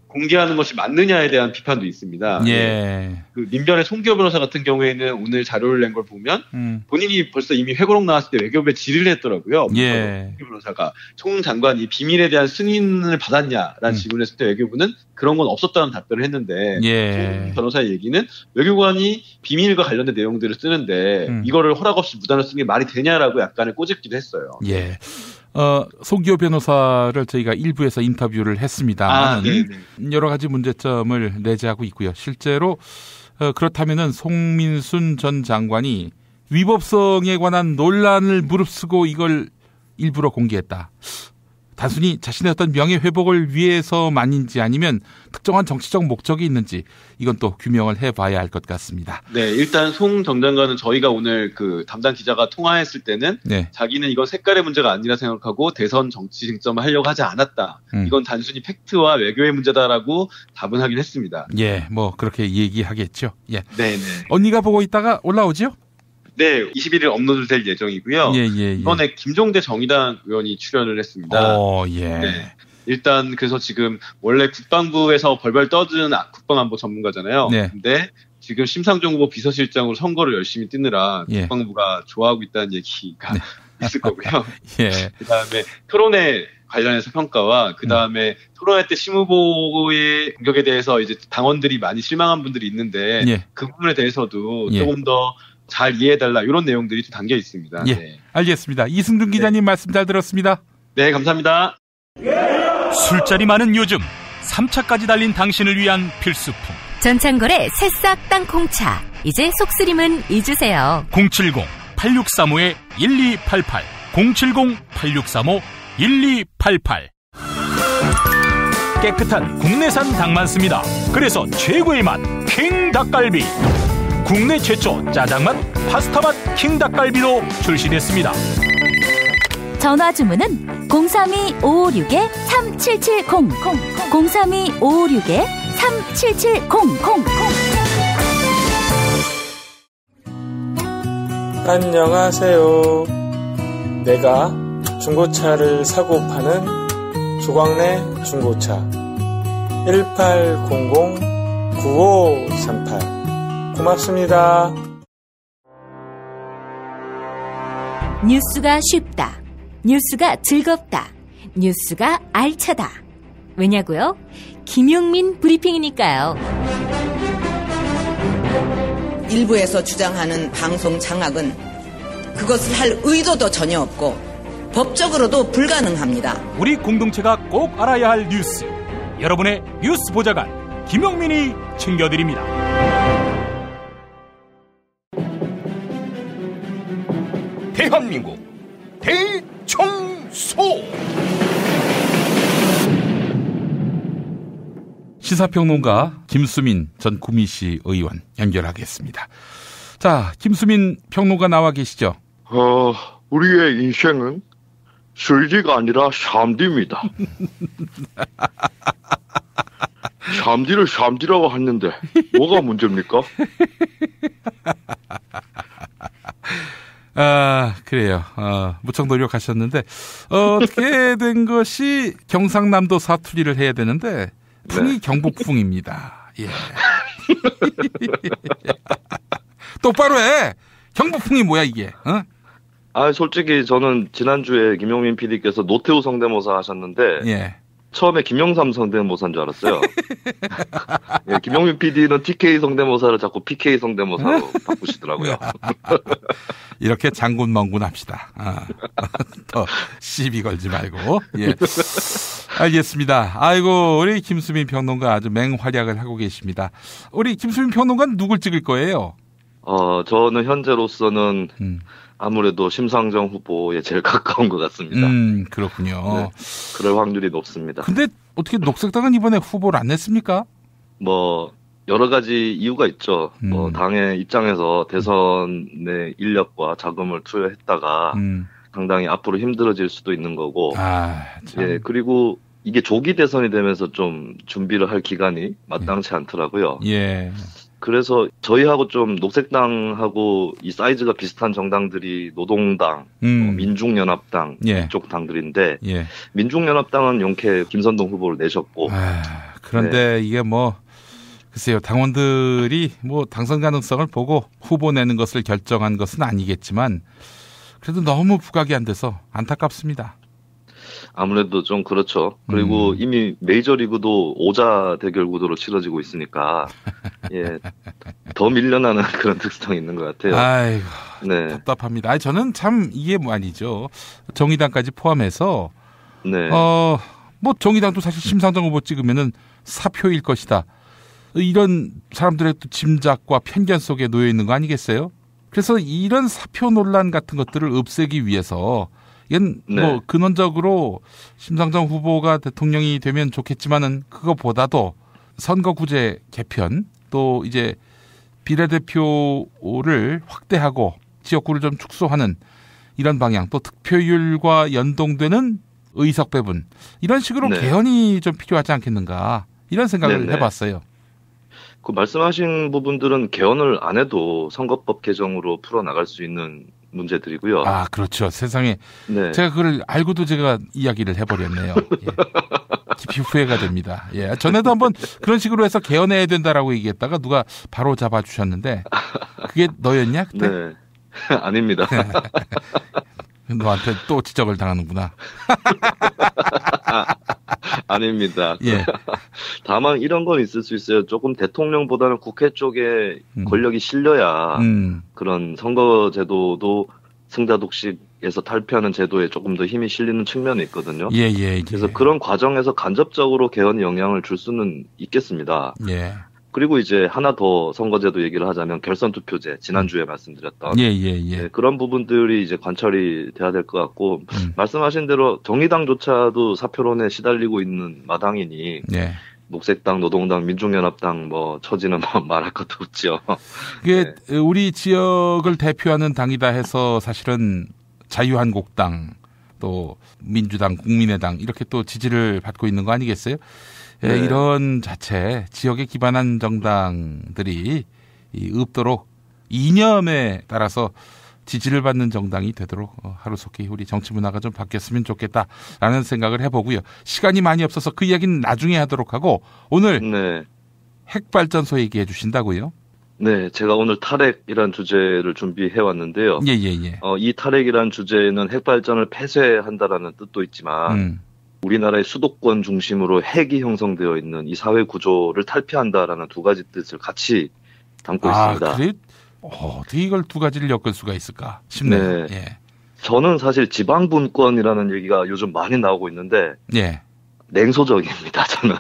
공개하는 것이 맞느냐에 대한 비판도 있습니다. 예. 그 민변의 송기호 변호사 같은 경우에는 오늘 자료를 낸 걸 보면 본인이 벌써 이미 회고록 나왔을 때 외교부에 질의를 했더라고요. 예. 송기호 변호사가 송 장관이 비밀에 대한 승인을 받았냐라는 질문을 했을 때 외교부는 그런 건 없었다는 답변을 했는데 송 변호사의 얘기는 외교관이 비밀과 관련된 내용들을 쓰는데 이거를 허락 없이 무단으로 쓰는 게 말이 되냐라고 약간의 꼬집기도 했어요. 예. 송기호 변호사를 저희가 일부에서 인터뷰를 했습니다. 여러 가지 문제점을 내재하고 있고요. 실제로 그렇다면은 송민순 전 장관이 위법성에 관한 논란을 무릅쓰고 이걸 일부러 공개했다. 단순히 자신의 어떤 명예 회복을 위해서만인지 아니면 특정한 정치적 목적이 있는지 이건 또 규명을 해봐야 할 것 같습니다. 네, 일단 송 전 장관은 저희가 오늘 그 담당 기자가 통화했을 때는 자기는 이건 색깔의 문제가 아니라 생각하고 대선 정치 쟁점을 하려고 하지 않았다. 이건 단순히 팩트와 외교의 문제다라고 답은 하긴 했습니다. 예, 뭐 그렇게 얘기하겠죠. 예. 네. 언니가 보고 있다가 올라오죠? 네, 21일 업로드될 예정이고요. 이번에 김종대 정의당 의원이 출연을 했습니다. 네. 일단 그래서 지금 원래 국방부에서 벌벌 떠드는 국방안보 전문가잖아요. 근데 지금 심상정 후보 비서실장으로 선거를 열심히 뛰느라 국방부가 좋아하고 있다는 얘기가 있을 거고요. 그다음에 토론회 관련해서 평가와 그다음에 토론회 때 심 후보의 공격에 대해서 이제 당원들이 많이 실망한 분들이 있는데 그 부분에 대해서도 조금 더 잘 이해해달라 이런 내용들이 좀 담겨 있습니다. 알겠습니다. 이승준 기자님 말씀 잘 들었습니다. 네, 감사합니다. 술자리 많은 요즘 3차까지 달린 당신을 위한 필수품 전창걸의 새싹 땅콩차. 이제 속쓰림은 잊으세요. 070-8635-1288 070-8635-1288 깨끗한 국내산 닭만 씁니다. 그래서 최고의 맛 킹 닭갈비. 국내 최초 짜장맛, 파스타맛 킹 닭갈비도 출시됐습니다. 전화 주문은 032-556-3770 032-556-3770. 안녕하세요. 내가 중고차를 사고 파는 조광래 중고차 1800-9538 고맙습니다. 뉴스가 쉽다. 뉴스가 즐겁다. 뉴스가 알차다. 왜냐고요? 김용민 브리핑이니까요. 일부에서 주장하는 방송 장악은 그것을 할 의도도 전혀 없고 법적으로도 불가능합니다. 우리 공동체가 꼭 알아야 할 뉴스. 여러분의 뉴스 보좌관 김용민이 챙겨드립니다. 대한민국 대청소. 시사평론가 김수민 전 구미시 의원 연결하겠습니다. 자, 김수민 평론가 나와 계시죠? 우리의 인생은 술지가 아니라 샴디입니다. 샴디를 샴디라고 했는데 뭐가 문제입니까? 그래요. 무척 노력하셨는데 어떻게 된 것이 경상남도 사투리를 해야 되는데 풍이 경북풍입니다. 예. 똑바로 해. 경북풍이 뭐야 이게? 솔직히 저는 지난주에 김용민 PD께서 노태우 성대모사 하셨는데 처음에 김영삼 성대모사인 줄 알았어요. 김용민 PD는 TK 성대모사를 자꾸 PK 성대모사로 바꾸시더라고요. 이렇게 장군멍군 합시다. 더 시비 걸지 말고. 예. 알겠습니다. 아이고, 우리 김수민 평론가 아주 맹활약을 하고 계십니다. 우리 김수민 평론가는 누굴 찍을 거예요? 저는 현재로서는 아무래도 심상정 후보에 제일 가까운 것 같습니다. 그렇군요. 네, 그럴 확률이 높습니다. 근데 어떻게 녹색당은 이번에 후보를 안 냈습니까? 여러 가지 이유가 있죠. 당의 입장에서 대선의 인력과 자금을 투여했다가 상당히 앞으로 힘들어질 수도 있는 거고. 그리고 이게 조기 대선이 되면서 좀 준비를 할 기간이 마땅치 않더라고요. 저희하고 좀 녹색당하고 이 사이즈가 비슷한 정당들이 노동당, 민중연합당 이쪽 당들인데 민중연합당은 용케 김선동 후보를 내셨고 그런데 이게 글쎄요, 당원들이 당선 가능성을 보고 후보 내는 것을 결정한 것은 아니겠지만 그래도 너무 부각이 안 돼서 안타깝습니다. 아무래도 좀 그렇죠. 그리고 이미 메이저리그도 5자 대결 구도로 치러지고 있으니까 더 밀려나는 그런 특성이 있는 것 같아요. 아이고, 답답합니다. 저는 참 이게 아니죠. 정의당까지 포함해서 정의당도 사실 심상정 후보 찍으면은 사표일 것이다. 이런 사람들의 또 짐작과 편견 속에 놓여 있는 거 아니겠어요? 그래서 이런 사표 논란 같은 것들을 없애기 위해서 이건 근원적으로 심상정 후보가 대통령이 되면 좋겠지만은 그거보다도 선거구제 개편 또 이제 비례대표를 확대하고 지역구를 좀 축소하는 이런 방향 또 득표율과 연동되는 의석 배분 이런 식으로 개헌이 좀 필요하지 않겠는가 이런 생각을 해봤어요. 그 말씀하신 부분들은 개헌을 안 해도 선거법 개정으로 풀어나갈 수 있는 문제들이고요. 아, 그렇죠. 세상에. 제가 그걸 알고도 제가 이야기를 해버렸네요. 깊이 후회가 됩니다. 전에도 한번 그런 식으로 해서 개헌해야 된다라고 얘기했다가 누가 바로 잡아주셨는데 그게 너였냐? 그때? 네. 아닙니다. 너한테 또 지적을 당하는구나. 아닙니다. 다만 이런 건 있을 수 있어요. 조금 대통령보다는 국회 쪽에 권력이 실려야 그런 선거제도도 승자독식에서 탈피하는 제도에 조금 더 힘이 실리는 측면이 있거든요. 그래서 그런 과정에서 간접적으로 개헌이 영향을 줄 수는 있겠습니다. 그리고 이제 하나 더 선거제도 얘기를 하자면 결선투표제 지난주에 말씀드렸던 그런 부분들이 이제 관철이 돼야 될 것 같고 말씀하신 대로 정의당조차도 사표론에 시달리고 있는 마당이니 녹색당, 노동당, 민중연합당 처지는 말할 것도 없죠. 그게 우리 지역을 대표하는 당이다 해서 사실은 자유한국당 또 민주당, 국민의당 이렇게 또 지지를 받고 있는 거 아니겠어요? 이런 자체 지역에 기반한 정당들이 없도록 이념에 따라서 지지를 받는 정당이 되도록 하루속히 우리 정치 문화가 좀 바뀌었으면 좋겠다라는 생각을 해보고요. 시간이 많이 없어서 그 이야기는 나중에 하도록 하고 오늘 핵발전소 얘기해 주신다고요? 네, 제가 오늘 탈핵이란 주제를 준비해 왔는데요. 이 탈핵이란 주제는 핵발전을 폐쇄한다라는 뜻도 있지만 우리나라의 수도권 중심으로 핵이 형성되어 있는 이 사회 구조를 탈피한다라는 두 가지 뜻을 같이 담고 있습니다. 그래? 어떻게 이걸 두 가지를 엮을 수가 있을까 싶네요. 저는 사실 지방분권이라는 얘기가 요즘 많이 나오고 있는데 냉소적입니다. 저는.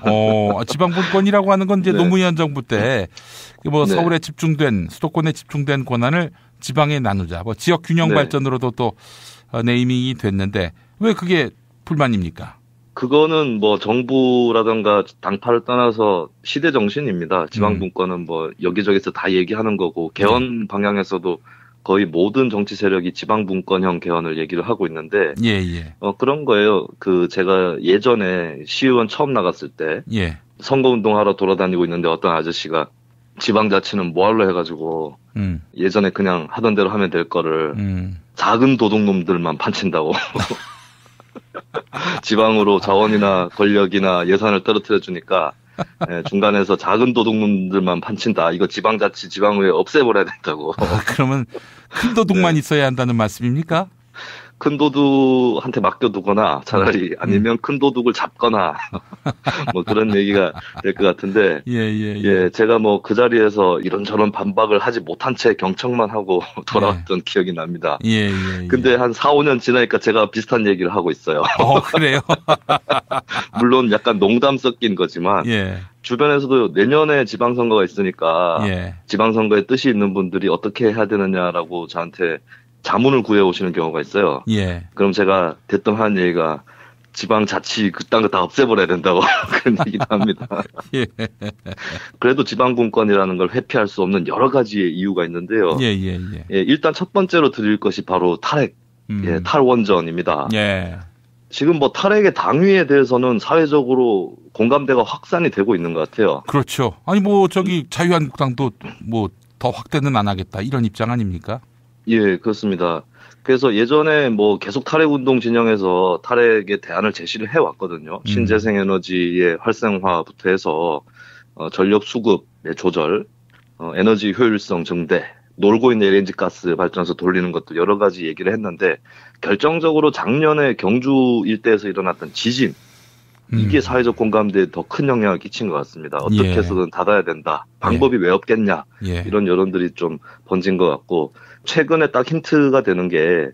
지방분권이라고 하는 건 이제 노무현 정부 때 서울에 집중된 수도권에 집중된 권한을 지방에 나누자. 지역 균형 발전으로도 또 네이밍이 됐는데 왜 그게 불만입니까? 그거는 정부라든가 당파를 떠나서 시대 정신입니다. 지방분권은 여기저기서 다 얘기하는 거고 개헌 방향에서도 거의 모든 정치 세력이 지방분권형 개헌을 얘기를 하고 있는데 그런 거예요. 제가 예전에 시의원 처음 나갔을 때 선거운동하러 돌아다니고 있는데 어떤 아저씨가 지방자치는 뭐할로 해가지고 예전에 그냥 하던 대로 하면 될 거를 작은 도둑놈들만 판친다고 지방으로 자원이나 권력이나 예산을 떨어뜨려 주니까 중간에서 작은 도둑놈들만 판친다. 이거 지방자치 지방의회 없애버려야 된다고. 그러면 큰 도둑만 있어야 한다는 말씀입니까? 큰 도둑한테 맡겨두거나 차라리 아니면 큰 도둑을 잡거나 그런 얘기가 될 것 같은데 제가 그 자리에서 이런저런 반박을 하지 못한 채 경청만 하고 돌아왔던 기억이 납니다. 근데 한 4, 5년 지나니까 제가 비슷한 얘기를 하고 있어요. 그래요? 물론 약간 농담 섞인 거지만 주변에서도 내년에 지방선거가 있으니까 지방선거에 뜻이 있는 분들이 어떻게 해야 되느냐라고 저한테 자문을 구해오시는 경우가 있어요. 그럼 제가 대뜸 하는 얘기가 지방자치 그딴 거 다 없애버려야 된다고 그런 얘기도 합니다. 그래도 지방분권이라는 걸 회피할 수 없는 여러 가지의 이유가 있는데요. 일단 첫 번째로 드릴 것이 바로 탈핵, 탈원전입니다. 지금 뭐 탈핵의 당위에 대해서는 사회적으로 공감대가 확산이 되고 있는 것 같아요. 그렇죠. 아니 뭐 저기 자유한국당도 뭐 더 확대는 안 하겠다 이런 입장 아닙니까? 예, 그렇습니다. 그래서 예전에 뭐 계속 탈핵운동 진영에서 탈핵의 대안을 제시를 해왔거든요. 신재생 에너지의 활성화부터 해서 전력 수급의 조절, 에너지 효율성 증대, 놀고 있는 LNG 가스 발전소 돌리는 것도 여러 가지 얘기를 했는데 결정적으로 작년에 경주 일대에서 일어났던 지진, 이게 사회적 공감대에 더 큰 영향을 끼친 것 같습니다. 어떻게 해서든 닫아야 된다. 방법이 왜 없겠냐. 이런 여론들이 좀 번진 것 같고 최근에 딱 힌트가 되는 게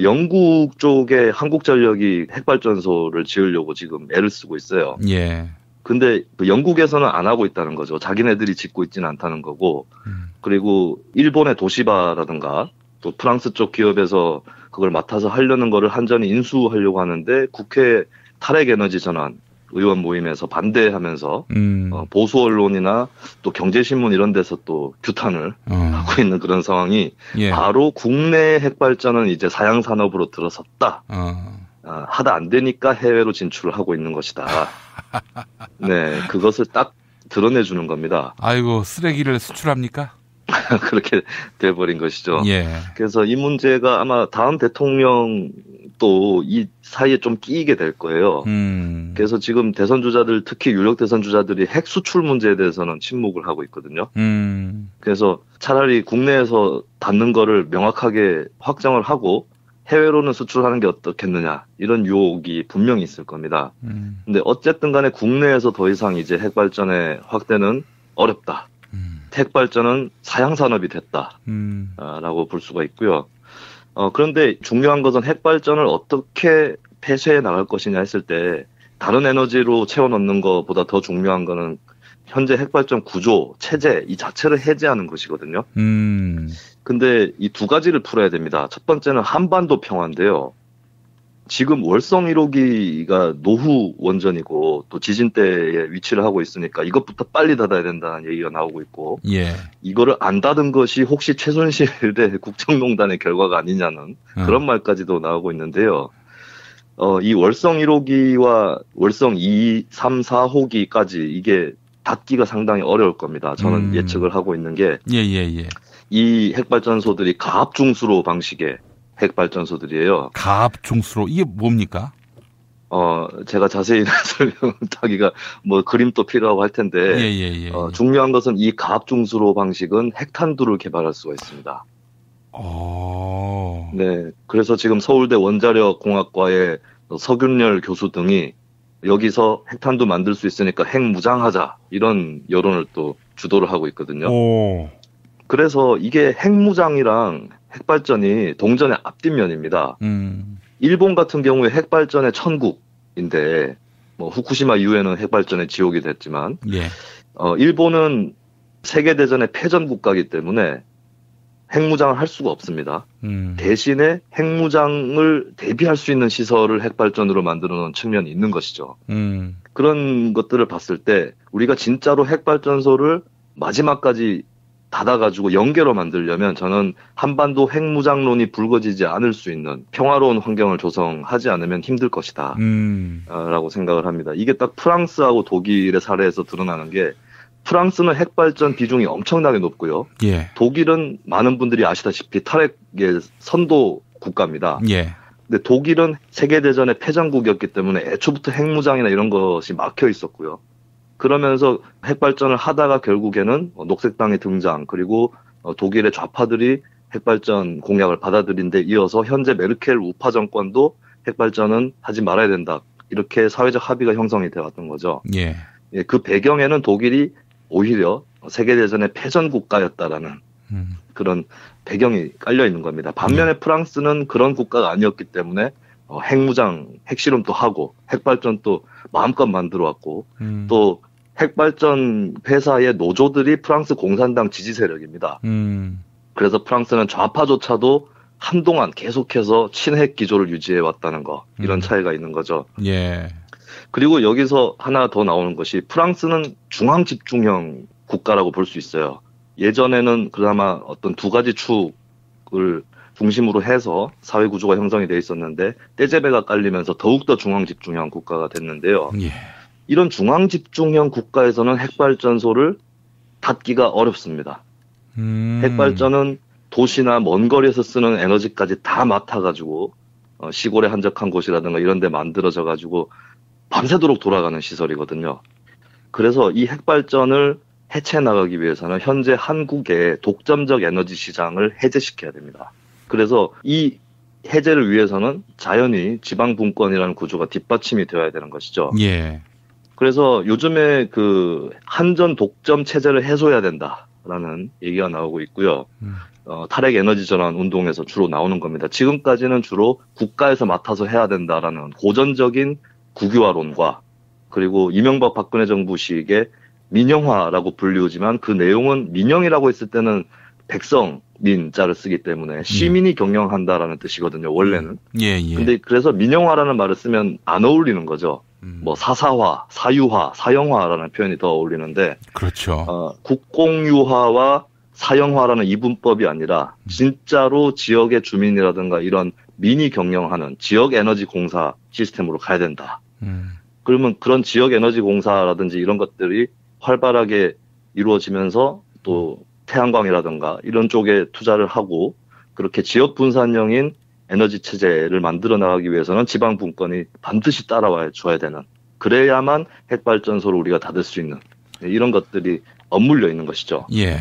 영국 쪽에 한국전력이 핵발전소를 지으려고 지금 애를 쓰고 있어요. 근데 그 영국에서는 안 하고 있다는 거죠. 자기네들이 짓고 있지는 않다는 거고 그리고 일본의 도시바라든가 또 프랑스 쪽 기업에서 그걸 맡아서 하려는 거를 한전이 인수하려고 하는데 국회 탈핵에너지 전환 의원 모임에서 반대하면서 보수 언론이나 또 경제신문 이런 데서 또 규탄을 하고 있는 그런 상황이 바로 국내 핵발전은 이제 사양 산업으로 들어섰다. 하다 안 되니까 해외로 진출을 하고 있는 것이다. 네, 그것을 딱 드러내주는 겁니다. 아이고 쓰레기를 수출합니까? 그렇게 돼버린 것이죠. 그래서 이 문제가 아마 다음 대통령도 이 사이에 좀 끼이게 될 거예요. 그래서 지금 대선 주자들, 특히 유력 대선 주자들이 핵 수출 문제에 대해서는 침묵을 하고 있거든요. 그래서 차라리 국내에서 닫는 거를 명확하게 확정을 하고 해외로는 수출하는 게 어떻겠느냐 이런 유혹이 분명히 있을 겁니다. 근데 어쨌든 간에 국내에서 더 이상 이제 핵발전의 확대는 어렵다. 핵발전은 사양산업이 됐다. 라고 볼 수가 있고요. 그런데 중요한 것은 핵발전을 어떻게 폐쇄해 나갈 것이냐 했을 때 다른 에너지로 채워넣는 것보다 더 중요한 거는 현재 핵발전 구조, 체제 이 자체를 해제하는 것이거든요. 근데 이 두 가지를 풀어야 됩니다. 첫 번째는 한반도 평화인데요. 지금 월성 1호기가 노후 원전이고 또 지진 때에 위치를 하고 있으니까 이것부터 빨리 닫아야 된다는 얘기가 나오고 있고 이거를 안 닫은 것이 혹시 최순실의 국정농단의 결과가 아니냐는 그런 말까지도 나오고 있는데요. 이 월성 1호기와 월성 2, 3, 4호기까지 이게 닫기가 상당히 어려울 겁니다. 저는 예측을 하고 있는 게 이 핵발전소들이 가압중수로 방식의 핵발전소들이에요. 가압중수로 이게 뭡니까? 제가 자세히 설명하기가 뭐 그림도 필요하고 할 텐데 중요한 것은 이 가압중수로 방식은 핵탄두를 개발할 수가 있습니다. 네, 그래서 지금 서울대 원자력공학과의 서균열 교수 등이 여기서 핵탄두 만들 수 있으니까 핵무장하자 이런 여론을 또 주도를 하고 있거든요. 그래서 이게 핵무장이랑 핵발전이 동전의 앞뒷면입니다. 일본 같은 경우에 핵발전의 천국인데 뭐 후쿠시마 이후에는 핵발전의 지옥이 됐지만 일본은 세계대전의 패전 국가이기 때문에 핵무장을 할 수가 없습니다. 대신에 핵무장을 대비할 수 있는 시설을 핵발전으로 만들어 놓은 측면이 있는 것이죠. 그런 것들을 봤을 때 우리가 진짜로 핵발전소를 마지막까지 닫아가지고 연계로 만들려면 저는 한반도 핵무장론이 불거지지 않을 수 있는 평화로운 환경을 조성하지 않으면 힘들 것이다. 라고 생각을 합니다. 이게 딱 프랑스하고 독일의 사례에서 드러나는 게 프랑스는 핵발전 비중이 엄청나게 높고요. 독일은 많은 분들이 아시다시피 탈핵의 선도 국가입니다. 근데 독일은 세계대전의 패전국이었기 때문에 애초부터 핵무장이나 이런 것이 막혀 있었고요. 그러면서 핵발전을 하다가 결국에는 녹색당의 등장 그리고 독일의 좌파들이 핵발전 공약을 받아들인 데 이어서 현재 메르켈 우파 정권도 핵발전은 하지 말아야 된다. 이렇게 사회적 합의가 형성이 되었던 거죠. 그 배경에는 독일이 오히려 세계대전의 패전 국가였다라는 그런 배경이 깔려 있는 겁니다. 반면에 프랑스는 그런 국가가 아니었기 때문에 핵무장, 핵실험도 하고 핵발전도 마음껏 만들어 왔고 또 핵발전 회사의 노조들이 프랑스 공산당 지지 세력입니다. 그래서 프랑스는 좌파조차도 한동안 계속해서 친핵 기조를 유지해 왔다는 거 이런 차이가 있는 거죠. 그리고 여기서 하나 더 나오는 것이 프랑스는 중앙 집중형 국가라고 볼 수 있어요. 예전에는 그나마 어떤 두 가지 축을 중심으로 해서 사회 구조가 형성이 돼 있었는데 떼제배가 깔리면서 더욱더 중앙 집중형 국가가 됐는데요. 예. 이런 중앙 집중형 국가에서는 핵발전소를 닫기가 어렵습니다. 핵발전은 도시나 먼 거리에서 쓰는 에너지까지 다 맡아가지고 시골에 한적한 곳이라든가 이런 데 만들어져가지고 밤새도록 돌아가는 시설이거든요. 그래서 이 핵발전을 해체해 나가기 위해서는 현재 한국의 독점적 에너지 시장을 해제시켜야 됩니다. 그래서 이 해제를 위해서는 자연히 지방분권이라는 구조가 뒷받침이 되어야 되는 것이죠. 예. 그래서 요즘에 그 한전 독점 체제를 해소해야 된다라는 얘기가 나오고 있고요. 탈핵 에너지 전환 운동에서 주로 나오는 겁니다. 지금까지는 주로 국가에서 맡아서 해야 된다라는 고전적인 국유화론과 그리고 이명박 박근혜 정부 시기에 민영화라고 불리우지만 그 내용은 민영이라고 했을 때는 백성, 민자를 쓰기 때문에 시민이 경영한다라는 뜻이거든요, 원래는. 예, 예. 근데 그래서 민영화라는 말을 쓰면 안 어울리는 거죠. 뭐 사사화, 사유화, 사형화라는 표현이 더 어울리는데. 그렇죠. 국공유화와 사형화라는 이분법이 아니라 진짜로 지역의 주민이라든가 이런 민이 경영하는 지역 에너지 공사 시스템으로 가야 된다. 그러면 그런 지역 에너지 공사라든지 이런 것들이 활발하게 이루어지면서 또 태양광이라든가 이런 쪽에 투자를 하고 그렇게 지역 분산형인 에너지 체제를 만들어 나가기 위해서는 지방 분권이 반드시 따라와 줘야 되는, 그래야만 핵발전소를 우리가 닫을 수 있는 이런 것들이 엇물려 있는 것이죠. 예.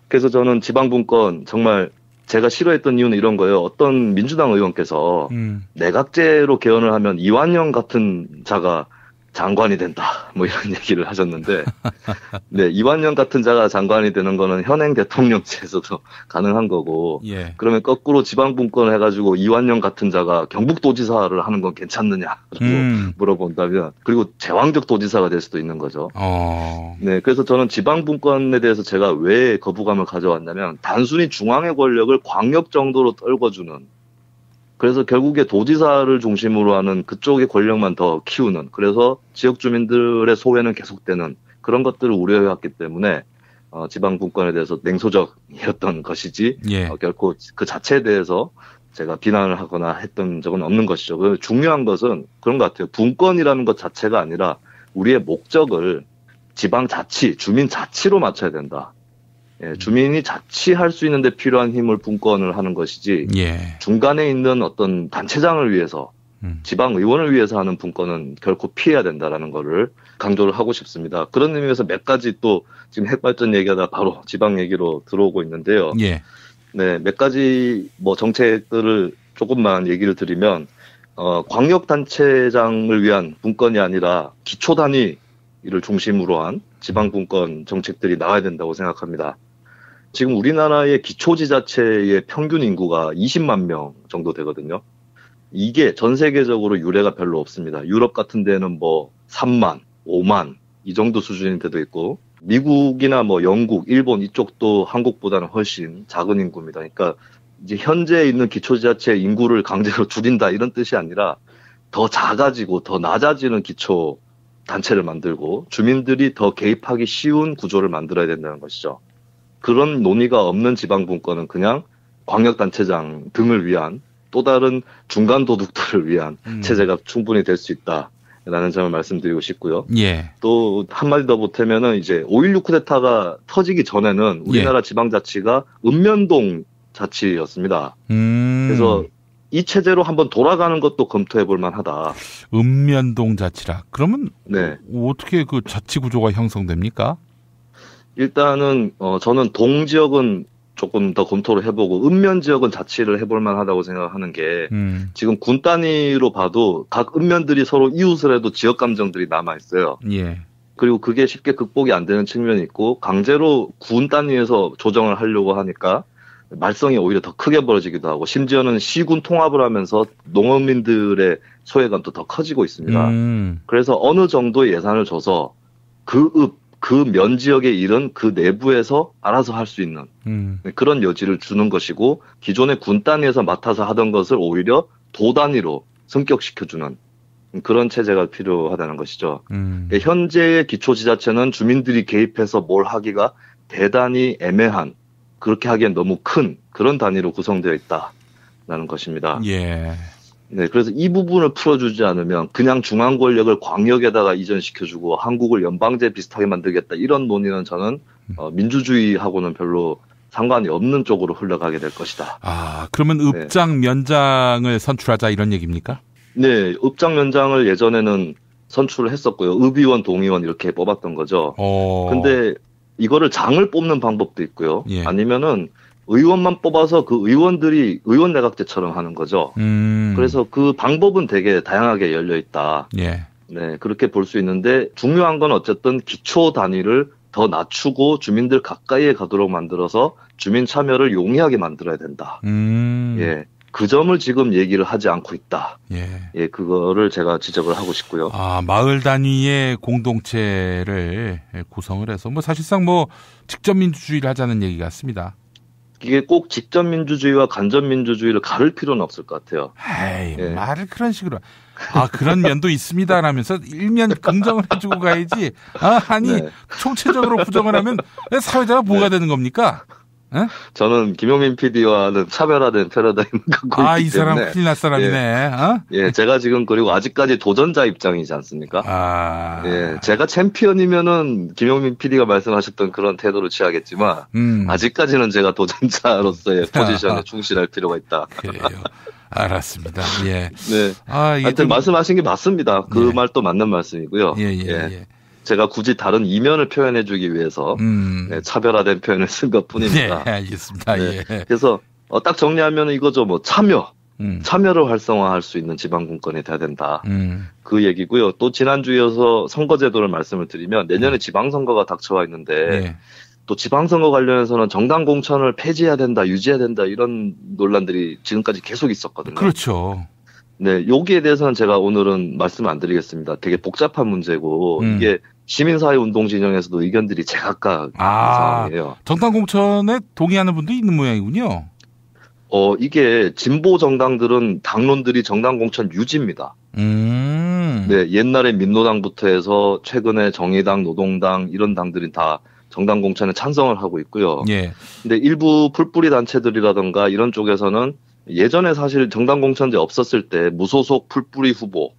그래서 저는 지방 분권 정말 제가 싫어했던 이유는 이런 거예요. 어떤 민주당 의원께서 내각제로 개헌을 하면 이완영 같은 자가 장관이 된다, 뭐 이런 얘기를 하셨는데, 네, 이완영 같은 자가 장관이 되는 거는 현행 대통령제에서도 가능한 거고, 예. 그러면 거꾸로 지방분권을 해가지고 이완영 같은 자가 경북도지사를 하는 건 괜찮느냐라고 물어본다면, 그리고 제왕적 도지사가 될 수도 있는 거죠. 네, 그래서 저는 지방분권에 대해서 제가 왜 거부감을 가져왔냐면, 단순히 중앙의 권력을 광역 정도로 떨궈주는, 그래서 결국에 도지사를 중심으로 하는 그쪽의 권력만 더 키우는, 그래서 지역 주민들의 소외는 계속되는 그런 것들을 우려해왔기 때문에 지방분권에 대해서 냉소적이었던 것이지 예. 결코 그 자체에 대해서 제가 비난을 하거나 했던 적은 없는 것이죠. 중요한 것은 그런 것 같아요. 분권이라는 것 자체가 아니라 우리의 목적을 지방자치, 주민자치로 맞춰야 된다. 예, 주민이 자치할 수 있는데 필요한 힘을 분권을 하는 것이지 예. 중간에 있는 어떤 단체장을 위해서 지방의원을 위해서 하는 분권은 결코 피해야 된다라는 거를 강조를 하고 싶습니다. 그런 의미에서 몇 가지 또 지금 핵발전 얘기하다 바로 지방 얘기로 들어오고 있는데요. 예. 네, 몇 가지 뭐 정책들을 조금만 얘기를 드리면 광역단체장을 위한 분권이 아니라 기초단위를 중심으로 한 지방분권 정책들이 나와야 된다고 생각합니다. 지금 우리나라의 기초지자체의 평균 인구가 20만 명 정도 되거든요. 이게 전 세계적으로 유례가 별로 없습니다. 유럽 같은 데는 뭐 3만, 5만 이 정도 수준인 데도 있고, 미국이나 뭐 영국, 일본 이쪽도 한국보다는 훨씬 작은 인구입니다. 그러니까 이제 현재 있는 기초지자체 인구를 강제로 줄인다 이런 뜻이 아니라 더 작아지고 더 낮아지는 기초 단체를 만들고 주민들이 더 개입하기 쉬운 구조를 만들어야 된다는 것이죠. 그런 논의가 없는 지방분권은 그냥 광역단체장 등을 위한 또 다른 중간 도둑들을 위한 체제가 충분히 될 수 있다라는 점을 말씀드리고 싶고요. 예. 또 한마디 더 보태면은 이제 5.16 쿠데타가 터지기 전에는 우리나라 예. 지방자치가 읍면동 자치였습니다. 그래서 이 체제로 한번 돌아가는 것도 검토해 볼 만하다. 읍면동 자치라. 그러면 네. 어떻게 그 자치 구조가 형성됩니까? 일단은 저는 동 지역은 조금 더 검토를 해보고 읍면 지역은 자치를 해볼 만하다고 생각하는 게 지금 군 단위로 봐도 각 읍면들이 서로 이웃을 해도 지역 감정들이 남아 있어요. 예. 그리고 그게 쉽게 극복이 안 되는 측면이 있고 강제로 군 단위에서 조정을 하려고 하니까 말썽이 오히려 더 크게 벌어지기도 하고 심지어는 시군 통합을 하면서 농업민들의 소외감도 더 커지고 있습니다. 그래서 어느 정도의 예산을 줘서 그 면 지역의 일은 그 내부에서 알아서 할 수 있는 그런 여지를 주는 것이고 기존의 군 단위에서 맡아서 하던 것을 오히려 도 단위로 승격시켜주는 그런 체제가 필요하다는 것이죠. 현재의 기초지자체는 주민들이 개입해서 뭘 하기가 대단히 애매한, 그렇게 하기엔 너무 큰 그런 단위로 구성되어 있다. 된다는 것입니다. 예. 네, 그래서 이 부분을 풀어주지 않으면 그냥 중앙 권력을 광역에다가 이전시켜주고 한국을 연방제 비슷하게 만들겠다 이런 논의는 저는 민주주의하고는 별로 상관이 없는 쪽으로 흘러가게 될 것이다. 아, 그러면 읍장 면장을 선출하자 이런 얘기입니까? 네, 읍장 면장을 예전에는 선출을 했었고요. 읍의원, 동의원 이렇게 뽑았던 거죠. 근데 이거를 장을 뽑는 방법도 있고요. 예. 아니면은 의원만 뽑아서 그 의원들이 의원 내각제처럼 하는 거죠. 그래서 그 방법은 되게 다양하게 열려 있다. 예. 네, 그렇게 볼 수 있는데 중요한 건 어쨌든 기초 단위를 더 낮추고 주민들 가까이에 가도록 만들어서 주민 참여를 용이하게 만들어야 된다. 예. 그 점을 지금 얘기를 하지 않고 있다. 예, 그거를 제가 지적을 하고 싶고요. 아, 마을 단위의 공동체를 구성을 해서 사실상 직접 민주주의를 하자는 얘기 같습니다. 이게 꼭 직접 민주주의와 간접 민주주의를 가를 필요는 없을 것 같아요. 에이, 예. 말을 그런 식으로. 아, 그런 면도 있습니다. 라면서 일면 긍정을 해주고 가야지. 네. 총체적으로 부정을 하면 사회자가 뭐가 되는 겁니까? 에? 저는 김용민 PD와는 차별화된 패러다임을 갖고 있기 때문에. 이 사람 큰일 날 사람이네. 예, 제가 지금 그리고 아직까지 도전자 입장이지 않습니까? 예, 제가 챔피언이면은 김용민 PD가 말씀하셨던 그런 태도를 취하겠지만 아직까지는 제가 도전자로서의 포지션에 충실할 필요가 있다. 그래요. 알았습니다. 예. 네. 하여튼 말씀하신 게 맞습니다. 그 말도 맞는 말씀이고요. 예. 제가 굳이 다른 이면을 표현해주기 위해서 차별화된 표현을 쓴 것뿐입니다. 네, 알겠습니다. 네. 예. 그래서 딱 정리하면 이거죠. 참여를 활성화할 수 있는 지방분권이 돼야 된다. 그 얘기고요. 또 지난주에 선거제도를 말씀을 드리면 내년에 지방선거가 닥쳐와 있는데 또 지방선거 관련해서는 정당 공천을 폐지해야 된다, 유지해야 된다 이런 논란들이 지금까지 계속 있었거든요. 그렇죠. 네, 여기에 대해서는 제가 오늘은 말씀 안 드리겠습니다. 되게 복잡한 문제고 이게 시민사회 운동 진영에서도 의견들이 제각각 상황이에요. 정당 공천에 동의하는 분도 있는 모양이군요. 이게 진보 정당들은 당론들이 정당 공천 유지입니다. 네, 옛날에 민노당부터 해서 최근에 정의당, 노동당 이런 당들이 다 정당 공천에 찬성을 하고 있고요. 예. 근데 일부 풀뿌리 단체들이라든가 이런 쪽에서는 예전에 사실 정당 공천제 없었을 때 무소속 풀뿌리 후보,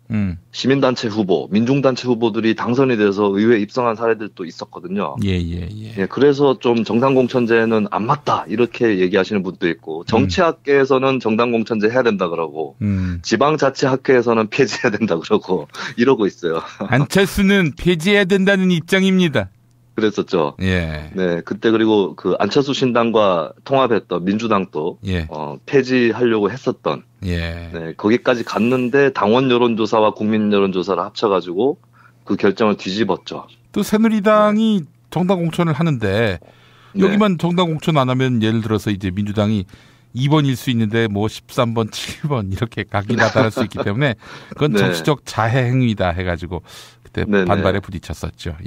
시민단체 후보, 민중단체 후보들이 당선이 돼서 의회에 입성한 사례들도 있었거든요. 예. 그래서 좀 정당 공천제는 안 맞다 이렇게 얘기하시는 분도 있고 정치학계에서는 정당 공천제 해야 된다 그러고 지방자치학회에서는 폐지해야 된다 그러고 이러고 있어요. 안철수는 폐지해야 된다는 입장입니다. 그랬었죠. 예. 네, 그때 그리고 그 안철수 신당과 통합했던 민주당도 폐지하려고 했었던. 예. 네, 거기까지 갔는데 당원 여론조사와 국민 여론조사를 합쳐가지고 그 결정을 뒤집었죠. 또 새누리당이 정당 공천을 하는데 여기만 정당 공천 안 하면 예를 들어서 이제 민주당이 2번일 수 있는데 13번, 7번 이렇게 가기 나타날 수 있기 때문에 그건 정치적 자해 행위다 해가지고 그때 반발에 부딪혔었죠.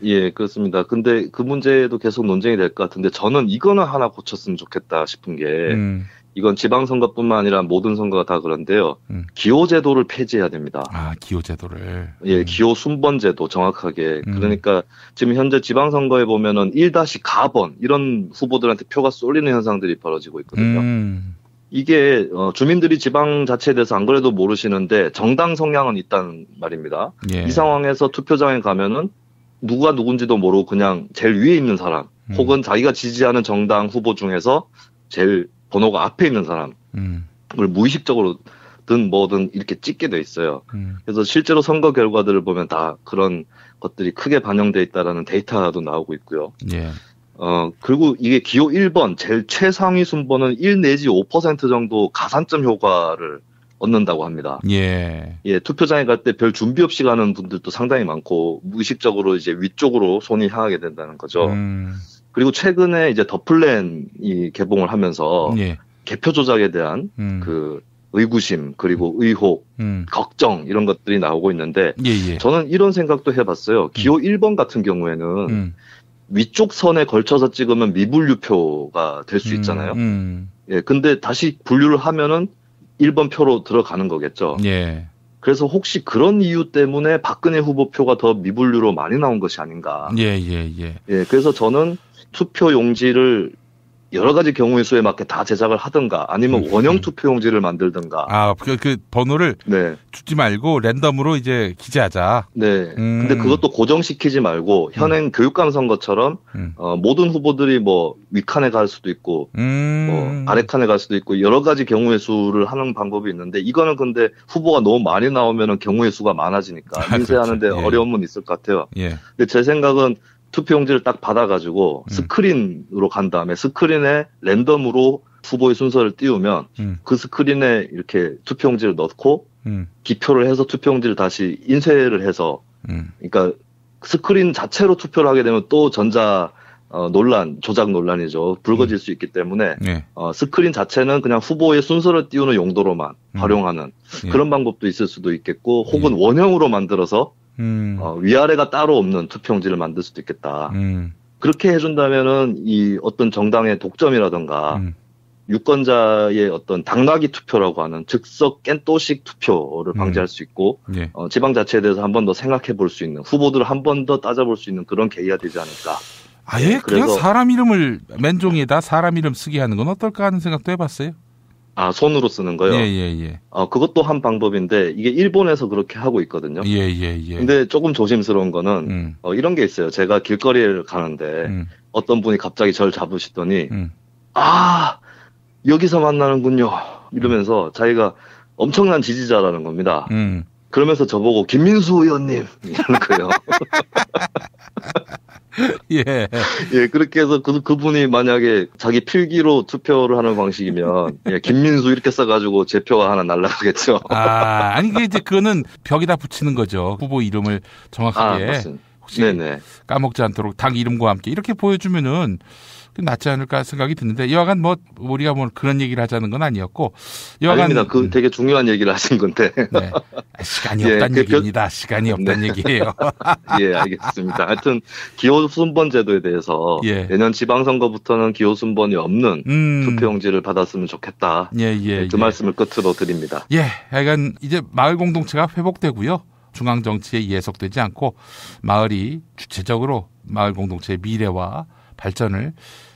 예, 그렇습니다. 근데 그 문제도 계속 논쟁이 될 것 같은데 저는 이거는 하나 고쳤으면 좋겠다 싶은 게 이건 지방선거뿐만 아니라 모든 선거가 다 그런데요. 기호제도를 폐지해야 됩니다. 아, 기호제도를. 예, 기호 순번제도 정확하게. 그러니까 지금 현재 지방선거에 보면은 1-가번 이런 후보들한테 표가 쏠리는 현상들이 벌어지고 있거든요. 이게 주민들이 지방자치에 대해서 안 그래도 모르시는데 정당 성향은 있단 말입니다. 이 상황에서 투표장에 가면은 누가 누군지도 모르고 그냥 제일 위에 있는 사람 혹은 자기가 지지하는 정당 후보 중에서 제일 번호가 앞에 있는 사람을 무의식적으로든 뭐든 이렇게 찍게 돼 있어요. 그래서 실제로 선거 결과들을 보면 다 그런 것들이 크게 반영돼 있다라는 데이터도 나오고 있고요. 그리고 이게 기호 1번 제일 최상위 순번은 1 내지 5% 정도 가산점 효과를 얻는다고 합니다. 예, 투표장에 갈 때 별 준비 없이 가는 분들도 상당히 많고 무의식적으로 이제 위쪽으로 손이 향하게 된다는 거죠. 그리고 최근에 이제 더 플랜이 개봉을 하면서 개표 조작에 대한 그 의구심 그리고 의혹, 걱정 이런 것들이 나오고 있는데 저는 이런 생각도 해봤어요. 기호 1번 같은 경우에는 위쪽 선에 걸쳐서 찍으면 미분류표가 될 수 있잖아요. 근데 다시 분류를 하면은 1번 표로 들어가는 거겠죠. 그래서 혹시 그런 이유 때문에 박근혜 후보 표가 더 미분류로 많이 나온 것이 아닌가. 그래서 저는 투표 용지를 여러 가지 경우의 수에 맞게 다 제작을 하든가 아니면 원형 투표용지를 만들든가. 아, 그 번호를 주지 말고 랜덤으로 이제 기재하자. 네. 근데 그것도 고정시키지 말고 현행 교육감 선거처럼 모든 후보들이 뭐 윗칸에 갈 수도 있고 뭐 아래칸에 갈 수도 있고 여러 가지 경우의 수를 하는 방법이 있는데 이거는 근데 후보가 너무 많이 나오면은 경우의 수가 많아지니까 인쇄하는데 그렇죠. 어려움은 있을 것 같아요. 근데 제 생각은 투표용지를 딱 받아가지고 스크린으로 간 다음에 스크린에 랜덤으로 후보의 순서를 띄우면 그 스크린에 이렇게 투표용지를 넣고 기표를 해서 투표용지를 다시 인쇄를 해서 그러니까 스크린 자체로 투표를 하게 되면 또 전자 조작 논란이죠. 불거질 수 있기 때문에 스크린 자체는 그냥 후보의 순서를 띄우는 용도로만 활용하는 그런 방법도 있을 수도 있겠고 혹은 원형으로 만들어서 위아래가 따로 없는 투표용지를 만들 수도 있겠다. 그렇게 해준다면은 이 어떤 정당의 독점이라든가 유권자의 어떤 당락이 투표라고 하는 즉석 깬또식 투표를 방지할 수 있고 지방 자치에 대해서 한 번 더 생각해 볼 수 있는 후보들을 한 번 더 따져볼 수 있는 그런 계기가 되지 않을까. 아예 그냥 사람 이름을 맨종이에다 사람 이름 쓰게 하는 건 어떨까 하는 생각도 해봤어요. 아, 손으로 쓰는 거요? 예. 그것도 한 방법인데, 이게 일본에서 그렇게 하고 있거든요. 예. 근데 조금 조심스러운 거는, 이런 게 있어요. 제가 길거리를 가는데, 어떤 분이 갑자기 저를 잡으시더니, 여기서 만나는군요. 이러면서 자기가 엄청난 지지자라는 겁니다. 그러면서 저보고, 김민수 의원님! 이러는 거예요. 예, 그렇게 해서 그분이 만약에 자기 필기로 투표를 하는 방식이면, 김민수 이렇게 써가지고 제 표가 하나 날라가겠죠. 아니, 이제 그거는 벽에다 붙이는 거죠. 후보 이름을 정확하게. 혹시 까먹지 않도록 당 이름과 함께 이렇게 보여주면은 낫지 않을까 생각이 드는데, 여하간 우리가 그런 얘기를 하자는 건 아니었고, 아닙니다. 되게 중요한 얘기를 하신 건데. 네. 시간이 없다는 얘기입니다. 시간이 없다는 얘기예요. 예, 알겠습니다. 하여튼, 기호순번 제도에 대해서 내년 지방선거부터는 기호순번이 없는 투표용지를 받았으면 좋겠다. 그 말씀을 끝으로 드립니다. 하여간 이제 마을 공동체가 회복되고요. 중앙 정치에 예속되지 않고 마을이 주체적으로 마을 공동체의 미래와 발전을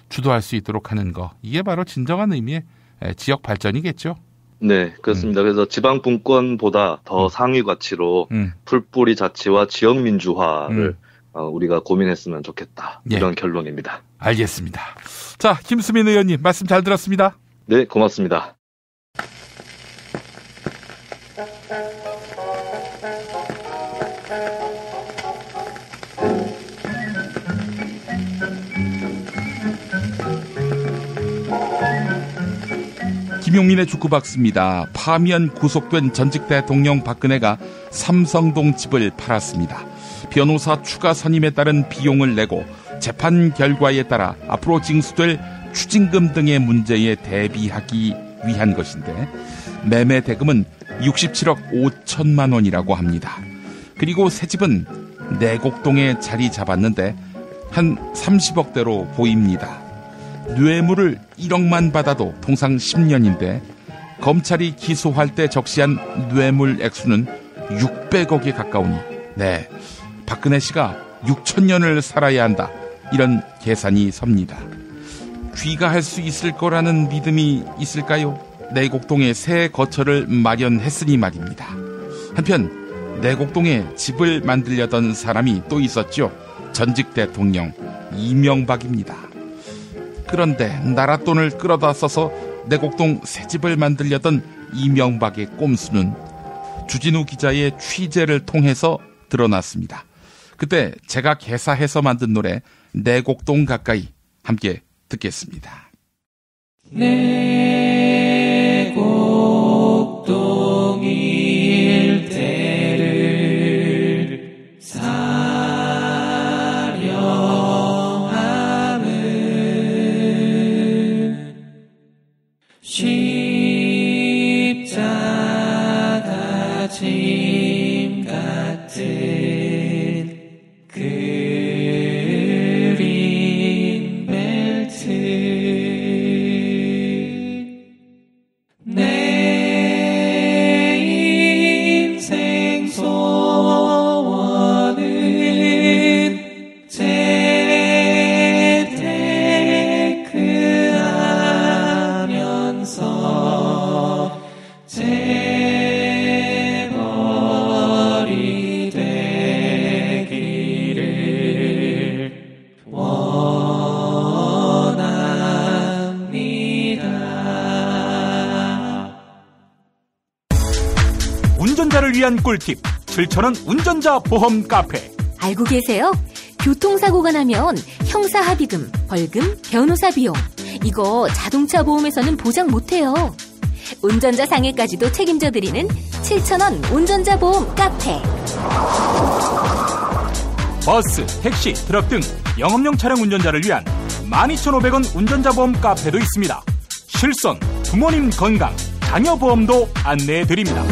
주도할 수 있도록 하는 거, 이게 바로 진정한 의미의 지역 발전이겠죠. 네, 그렇습니다. 그래서 지방 분권보다 더 상위 가치로 풀뿌리 자치와 지역 민주화를 우리가 고민했으면 좋겠다. 이런 결론입니다. 알겠습니다. 자, 김수민 의원님 말씀 잘 들었습니다. 네, 고맙습니다. 김용민의 축구박스입니다. 파면 구속된 전직 대통령 박근혜가 삼성동 집을 팔았습니다. 변호사 추가 선임에 따른 비용을 내고 재판 결과에 따라 앞으로 징수될 추징금 등의 문제에 대비하기 위한 것인데, 매매 대금은 67억 5천만 원이라고 합니다. 그리고 새 집은 내곡동에 자리 잡았는데 한 30억대로 보입니다. 뇌물을 1억만 받아도 통상 10년인데 검찰이 기소할 때 적시한 뇌물 액수는 600억에 가까우니, 박근혜 씨가 6천년을 살아야 한다, 이런 계산이 섭니다. 귀가할 수 있을 거라는 믿음이 있을까요? 내곡동에 새 거처를 마련했으니 말입니다. 한편 내곡동에 집을 만들려던 사람이 또 있었죠. 전직 대통령 이명박입니다. 그런데 나랏돈을 끌어다 써서 내곡동 새 집을 만들려던 이명박의 꼼수는 주진우 기자의 취재를 통해서 드러났습니다. 그때 제가 개사해서 만든 노래 내곡동 가까이 함께 듣겠습니다. 내곡동 일대를 사령함은 십자가 짐 같은 그린 벨트, 내 인생 소원은 재테크 운전자를 위한 꿀팁 7,000원 운전자 보험 카페. 알고 계세요? 교통사고가 나면 형사합의금, 벌금, 변호사 비용 이거 자동차 보험에서는 보장 못해요. 운전자 상해까지도 책임져 드리는 7,000원 운전자 보험 카페. 버스, 택시, 트럭 등 영업용 차량 운전자를 위한 12,500원 운전자 보험 카페도 있습니다. 실손, 부모님 건강, 자녀 보험도 안내해 드립니다.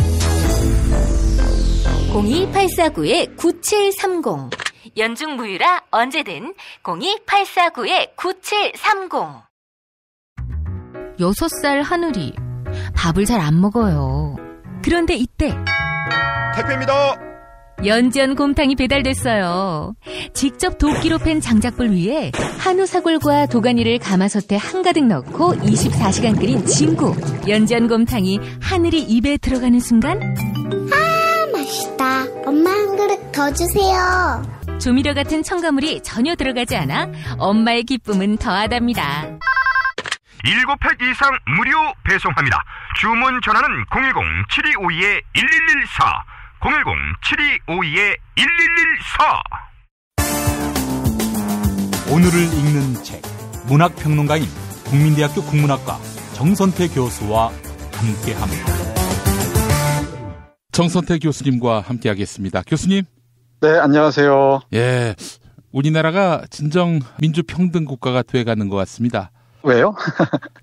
02849-9730 연중 무휴라 언제든 02849-9730. 6살 하늘이 밥을 잘 안 먹어요. 그런데 이때 택배입니다. 연지연 곰탕이 배달됐어요. 직접 도끼로 팬 장작불 위에 한우 사골과 도가니를 가마솥에 한가득 넣고 24시간 끓인 진구. 연지연 곰탕이 하늘이 입에 들어가는 순간 아, 맛있다. 엄마 한 그릇 더 주세요. 조미료 같은 첨가물이 전혀 들어가지 않아 엄마의 기쁨은 더하답니다. 7팩 이상 무료 배송합니다. 주문 전화는 010-7252-1114 010-7252-1114. 오늘을 읽는 책, 문학평론가인 국민대학교 국문학과 정선태 교수와 함께합니다. 정선태 교수님과 함께하겠습니다. 교수님. 네, 안녕하세요. 예, 우리나라가 진정 민주평등 국가가 돼가는 것 같습니다. 왜요?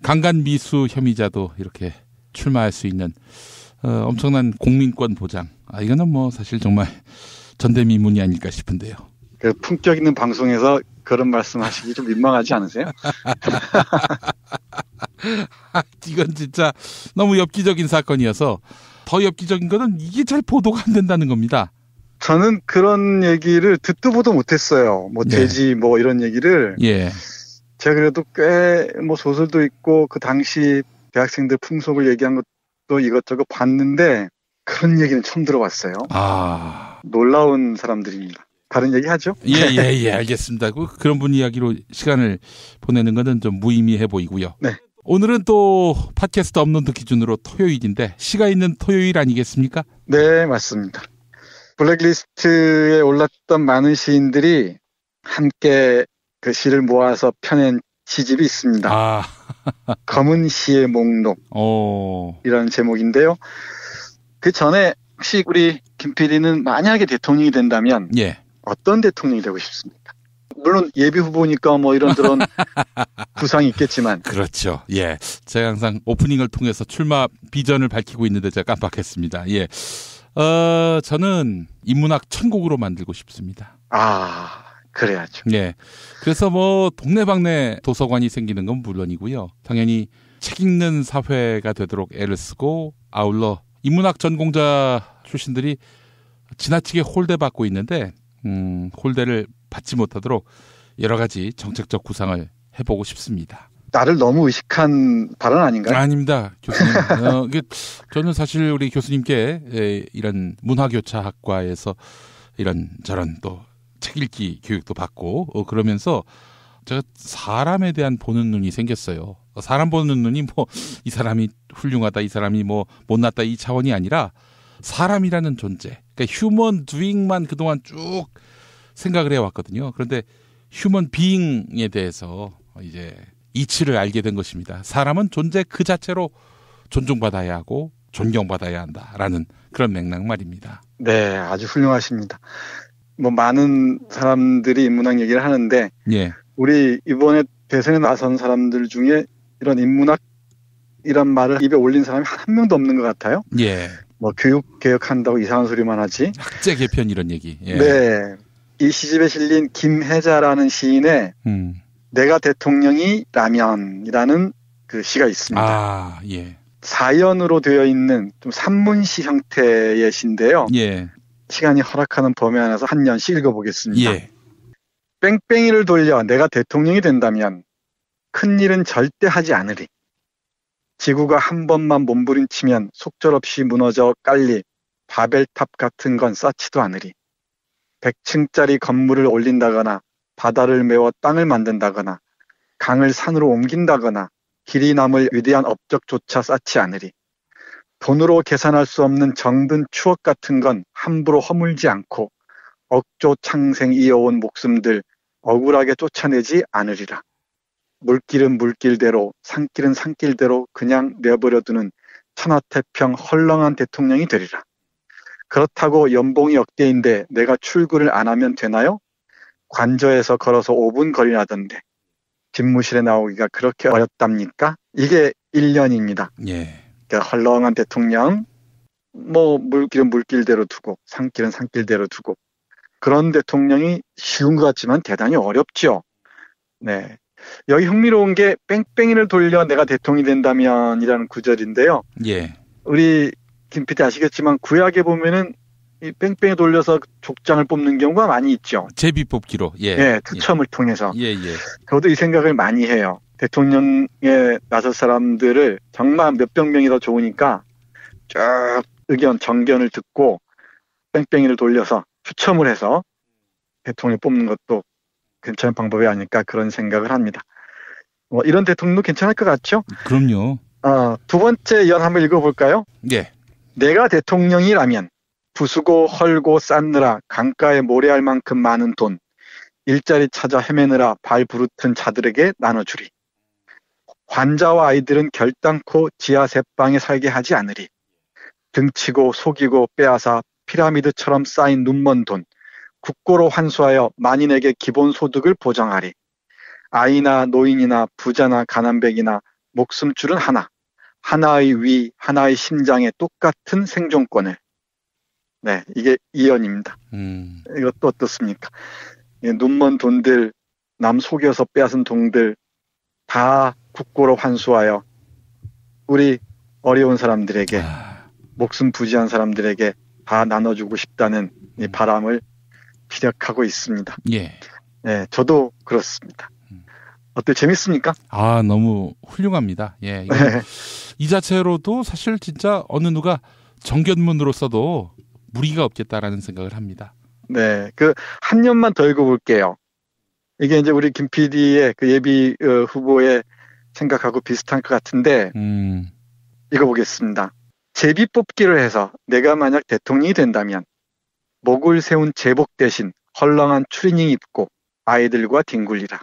강간 미수 혐의자도 이렇게 출마할 수 있는 엄청난 공민권 보장. 이거는 뭐 사실 정말 전대미문이 아닐까 싶은데요. 그 품격 있는 방송에서 그런 말씀하시기 좀 민망하지 않으세요? 이건 진짜 너무 엽기적인 사건이어서 더 엽기적인 거는 이게 잘 보도가 안 된다는 겁니다. 저는 그런 얘기를 듣도 보도 못했어요. 뭐 돼지 뭐 이런 얘기를. 예. 제가 그래도 꽤 뭐 소설도 있고 그 당시 대학생들 풍속을 얘기한 것도 이것저것 봤는데 그런 얘기는 처음 들어봤어요. 아, 놀라운 사람들입니다. 다른 얘기 하죠? 예, 알겠습니다. 그런 분 이야기로 시간을 보내는 거는 좀 무의미해 보이고요. 네. 오늘은 또 팟캐스트 업로드 기준으로 토요일인데 시가 있는 토요일 아니겠습니까? 네, 맞습니다. 블랙리스트에 올랐던 많은 시인들이 함께 그 시를 모아서 펴낸 시집이 있습니다. 아. 검은 시의 목록. 이라는 제목인데요. 그 전에 혹시 우리 김 PD는 만약에 대통령이 된다면 어떤 대통령이 되고 싶습니까? 물론 예비 후보니까 뭐 이런저런 구상이 있겠지만. 그렇죠. 예. 제가 항상 오프닝을 통해서 출마 비전을 밝히고 있는데 제가 깜빡했습니다. 예. 저는 인문학 천국으로 만들고 싶습니다. 아, 그래야죠. 예. 그래서 뭐 동네방네 도서관이 생기는 건 물론이고요. 당연히 책 읽는 사회가 되도록 애를 쓰고 아울러 인문학 전공자 출신들이 지나치게 홀대받고 있는데 홀대를 받지 못하도록 여러 가지 정책적 구상을 해보고 싶습니다. 나를 너무 의식한 발언 아닌가요? 아닙니다, 교수님. 저는 사실 우리 교수님께 이런 문화교차학과에서 이런 저런 또 책 읽기 교육도 받고 그러면서 제가 사람에 대한 보는 눈이 생겼어요. 사람 보는 눈이 뭐 이 사람이 훌륭하다, 이 사람이 뭐 못났다 이 차원이 아니라 사람이라는 존재, 그러니까 휴먼 두잉만 그동안 쭉 생각을 해왔거든요. 그런데 휴먼 비잉에 대해서 이제 이치를 알게 된 것입니다. 사람은 존재 그 자체로 존중받아야 하고 존경받아야 한다라는 그런 맥락 말입니다. 네, 아주 훌륭하십니다. 뭐 많은 사람들이 인문학 얘기를 하는데 우리 이번에 대선에 나선 사람들 중에 이런 인문학이란 말을 입에 올린 사람이 한 명도 없는 것 같아요. 예. 뭐 교육 개혁한다고 이상한 소리만 하지. 학제 개편 이런 얘기. 예. 네. 이 시집에 실린 김혜자라는 시인의 내가 대통령이라면이라는 그 시가 있습니다. 아, 예. 사연으로 되어 있는 좀 산문시 형태의 시인데요. 예. 시간이 허락하는 범위 안에서 한 년씩 읽어보겠습니다. 예. 뺑뺑이를 돌려 내가 대통령이 된다면 큰 일은 절대 하지 않으리. 지구가 한 번만 몸부림치면 속절없이 무너져 깔릴 바벨탑 같은 건 쌓지도 않으리. 100층짜리 건물을 올린다거나 바다를 메워 땅을 만든다거나 강을 산으로 옮긴다거나 길이 남을 위대한 업적조차 쌓지 않으리. 돈으로 계산할 수 없는 정든 추억 같은 건 함부로 허물지 않고 억조 창생 이어온 목숨들 억울하게 쫓아내지 않으리라. 물길은 물길대로 산길은 산길대로 그냥 내버려두는 천하태평 헐렁한 대통령이 되리라. 그렇다고 연봉이 억대인데 내가 출근을 안 하면 되나요? 관저에서 걸어서 5분 거리라던데 집무실에 나오기가 그렇게 어렵답니까? 이게 1년입니다. 예. 그러니까 헐렁한 대통령, 물길은 물길대로 두고 산길은 산길대로 두고 그런 대통령이 쉬운 것 같지만 대단히 어렵죠. 네. 여기 흥미로운 게 뺑뺑이를 돌려 내가 대통령이 된다면이라는 구절인데요. 예. 우리 김 PD 아시겠지만 구약에 보면은 이 뺑뺑이 돌려서 족장을 뽑는 경우가 많이 있죠. 제비 뽑기로. 예. 네, 투첨을 통해서. 예. 저도 이 생각을 많이 해요. 대통령에 나설 사람들을 정말 몇백 명이 더 좋으니까 쭉 의견, 정견을 듣고 뺑뺑이를 돌려서 추첨을 해서 대통령을 뽑는 것도 괜찮은 방법이 아닐까 그런 생각을 합니다. 이런 대통령도 괜찮을 것 같죠? 그럼요. 두 번째 연 한번 읽어볼까요? 예. 내가 대통령이라면 부수고 헐고 쌓느라 강가에 모래알 만큼 많은 돈, 일자리 찾아 헤매느라 발 부르튼 자들에게 나눠주리. 환자와 아이들은 결단코 지하 셋방에 살게 하지 않으리. 등치고 속이고 빼앗아 피라미드처럼 쌓인 눈먼 돈, 국고로 환수하여 만인에게 기본소득을 보장하리. 아이나 노인이나 부자나 가난백이나 목숨줄은 하나, 하나의 위, 하나의 심장에 똑같은 생존권을. 네, 이게 이연입니다. 이것도 어떻습니까? 눈먼 돈들, 남 속여서 빼앗은 돈들 다 국고로 환수하여 우리 어려운 사람들에게, 목숨 부지한 사람들에게 다 나눠주고 싶다는 이 바람을 피력하고 있습니다. 예. 네, 저도 그렇습니다. 어때, 재밌습니까? 너무 훌륭합니다. 예. 네. 이 자체로도 사실 진짜 어느 누가 정견문으로 써도 무리가 없겠다라는 생각을 합니다. 네, 한 년만 더 읽어볼게요. 이게 이제 우리 김 PD의 그 예비 후보의 생각하고 비슷한 것 같은데, 읽어보겠습니다. 제비 뽑기를 해서 내가 만약 대통령이 된다면 목을 세운 제복 대신 헐렁한 추리닝 입고 아이들과 뒹굴리라.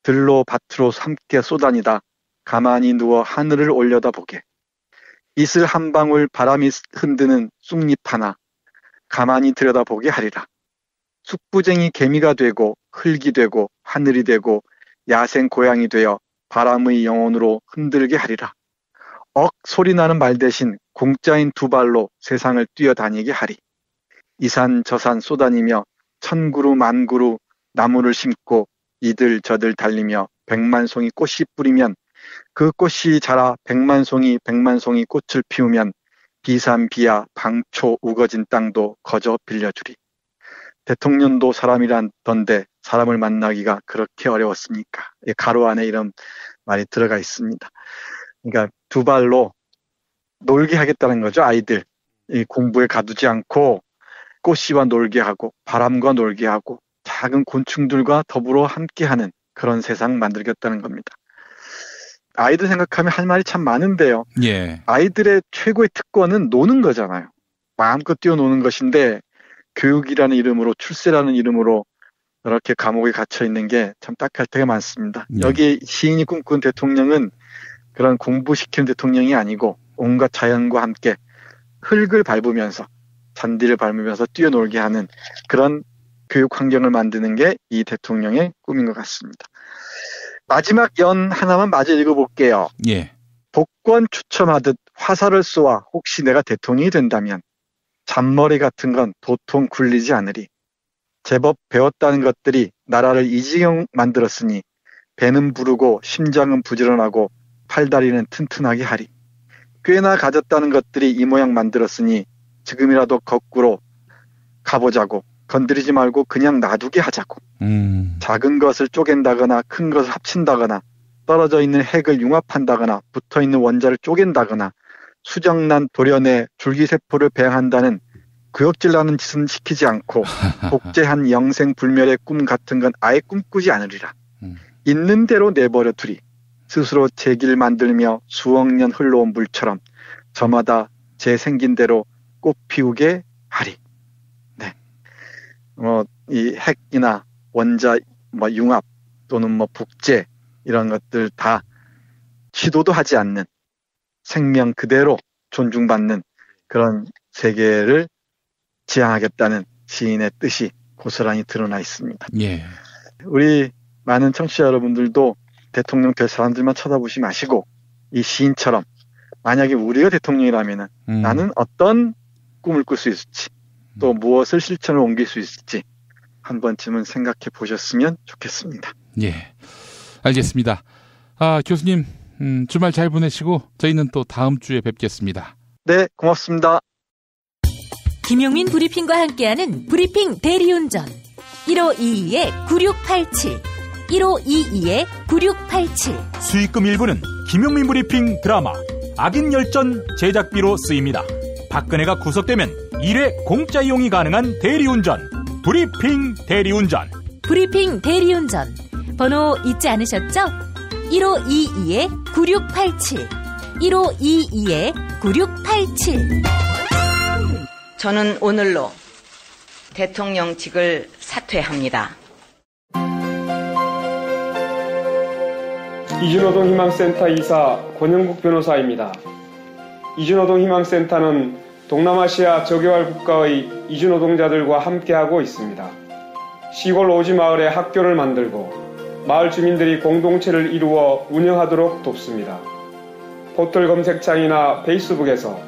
들로 밭으로 함께 쏘다니다 가만히 누워 하늘을 올려다보게. 이슬 한 방울 바람이 흔드는 쑥잎 하나 가만히 들여다보게 하리라. 숙부쟁이 개미가 되고 흙이 되고 하늘이 되고 야생 고양이 되어 바람의 영혼으로 흔들게 하리라. 소리나는 말 대신 공짜인 두 발로 세상을 뛰어다니게 하리. 이산 저산 쏘다니며 천그루 만그루 나무를 심고 이들 저들 달리며 백만송이 꽃이 뿌리면 그 꽃이 자라 백만송이 꽃을 피우면 비산비야 방초 우거진 땅도 거저 빌려주리. 대통령도 사람이란던데 사람을 만나기가 그렇게 어려웠습니까? 가로 안에 이런 말이 들어가 있습니다. 그러니까 두 발로 놀게 하겠다는 거죠. 아이들 공부에 가두지 않고 꽃씨와 놀게 하고 바람과 놀게 하고 작은 곤충들과 더불어 함께하는 그런 세상 만들겠다는 겁니다. 아이들 생각하면 할 말이 참 많은데요. 예. 아이들의 최고의 특권은 노는 거잖아요. 마음껏 뛰어노는 것인데 교육이라는 이름으로, 출세라는 이름으로 이렇게 감옥에 갇혀 있는 게 참 딱할 때가 많습니다. 예. 여기 시인이 꿈꾼 대통령은 그런 공부시키는 대통령이 아니고 온갖 자연과 함께 흙을 밟으면서 잔디를 밟으면서 뛰어놀게 하는 그런 교육 환경을 만드는 게 이 대통령의 꿈인 것 같습니다. 마지막 연 하나만 마저 읽어볼게요. 예. 복권 추첨하듯 화살을 쏘아 혹시 내가 대통령이 된다면 잔머리 같은 건 도통 굴리지 않으리. 제법 배웠다는 것들이 나라를 이 지경 만들었으니 배는 부르고 심장은 부지런하고 팔다리는 튼튼하게 하리. 꽤나 가졌다는 것들이 이 모양 만들었으니 지금이라도 거꾸로 가보자고. 건드리지 말고 그냥 놔두게 하자고. 작은 것을 쪼갠다거나 큰 것을 합친다거나 떨어져 있는 핵을 융합한다거나 붙어있는 원자를 쪼갠다거나 수정난 돌연의 줄기세포를 배양한다는 구역질나는 짓은 시키지 않고 복제한 영생불멸의 꿈 같은 건 아예 꿈꾸지 않으리라. 있는 대로 내버려 두리. 스스로 제길 만들며 수억 년 흘러온 물처럼 저마다 제 생긴 대로 꽃 피우게 하리. 네. 이 핵이나 원자, 융합 또는 북제 이런 것들 다 시도도 하지 않는 생명 그대로 존중받는 그런 세계를 지향하겠다는 시인의 뜻이 고스란히 드러나 있습니다. 예. 우리 많은 청취자 여러분들도 대통령 될 사람들만 쳐다보지 마시고 이 시인처럼 만약에 우리가 대통령이라면 나는 어떤 꿈을 꿀 수 있을지 또 무엇을 실천으로 옮길 수 있을지 한 번쯤은 생각해 보셨으면 좋겠습니다. 예, 알겠습니다. 교수님 주말 잘 보내시고 저희는 또 다음 주에 뵙겠습니다. 네, 고맙습니다. 김용민 브리핑과 함께하는 브리핑 대리운전 1522-9687 1522-9687 수익금 일부는 김용민 브리핑 드라마 악인열전 제작비로 쓰입니다. 박근혜가 구속되면 1회 공짜 이용이 가능한 대리운전 브리핑 대리운전. 브리핑 대리운전 번호 잊지 않으셨죠? 1522-9687 1522-9687 저는 오늘로 대통령직을 사퇴합니다. 이주노동 희망센터 이사 권영국 변호사입니다. 이주노동 희망센터는 동남아시아 저개발 국가의 이주노동자들과 함께하고 있습니다. 시골 오지 마을에 학교를 만들고 마을 주민들이 공동체를 이루어 운영하도록 돕습니다. 포털 검색창이나 페이스북에서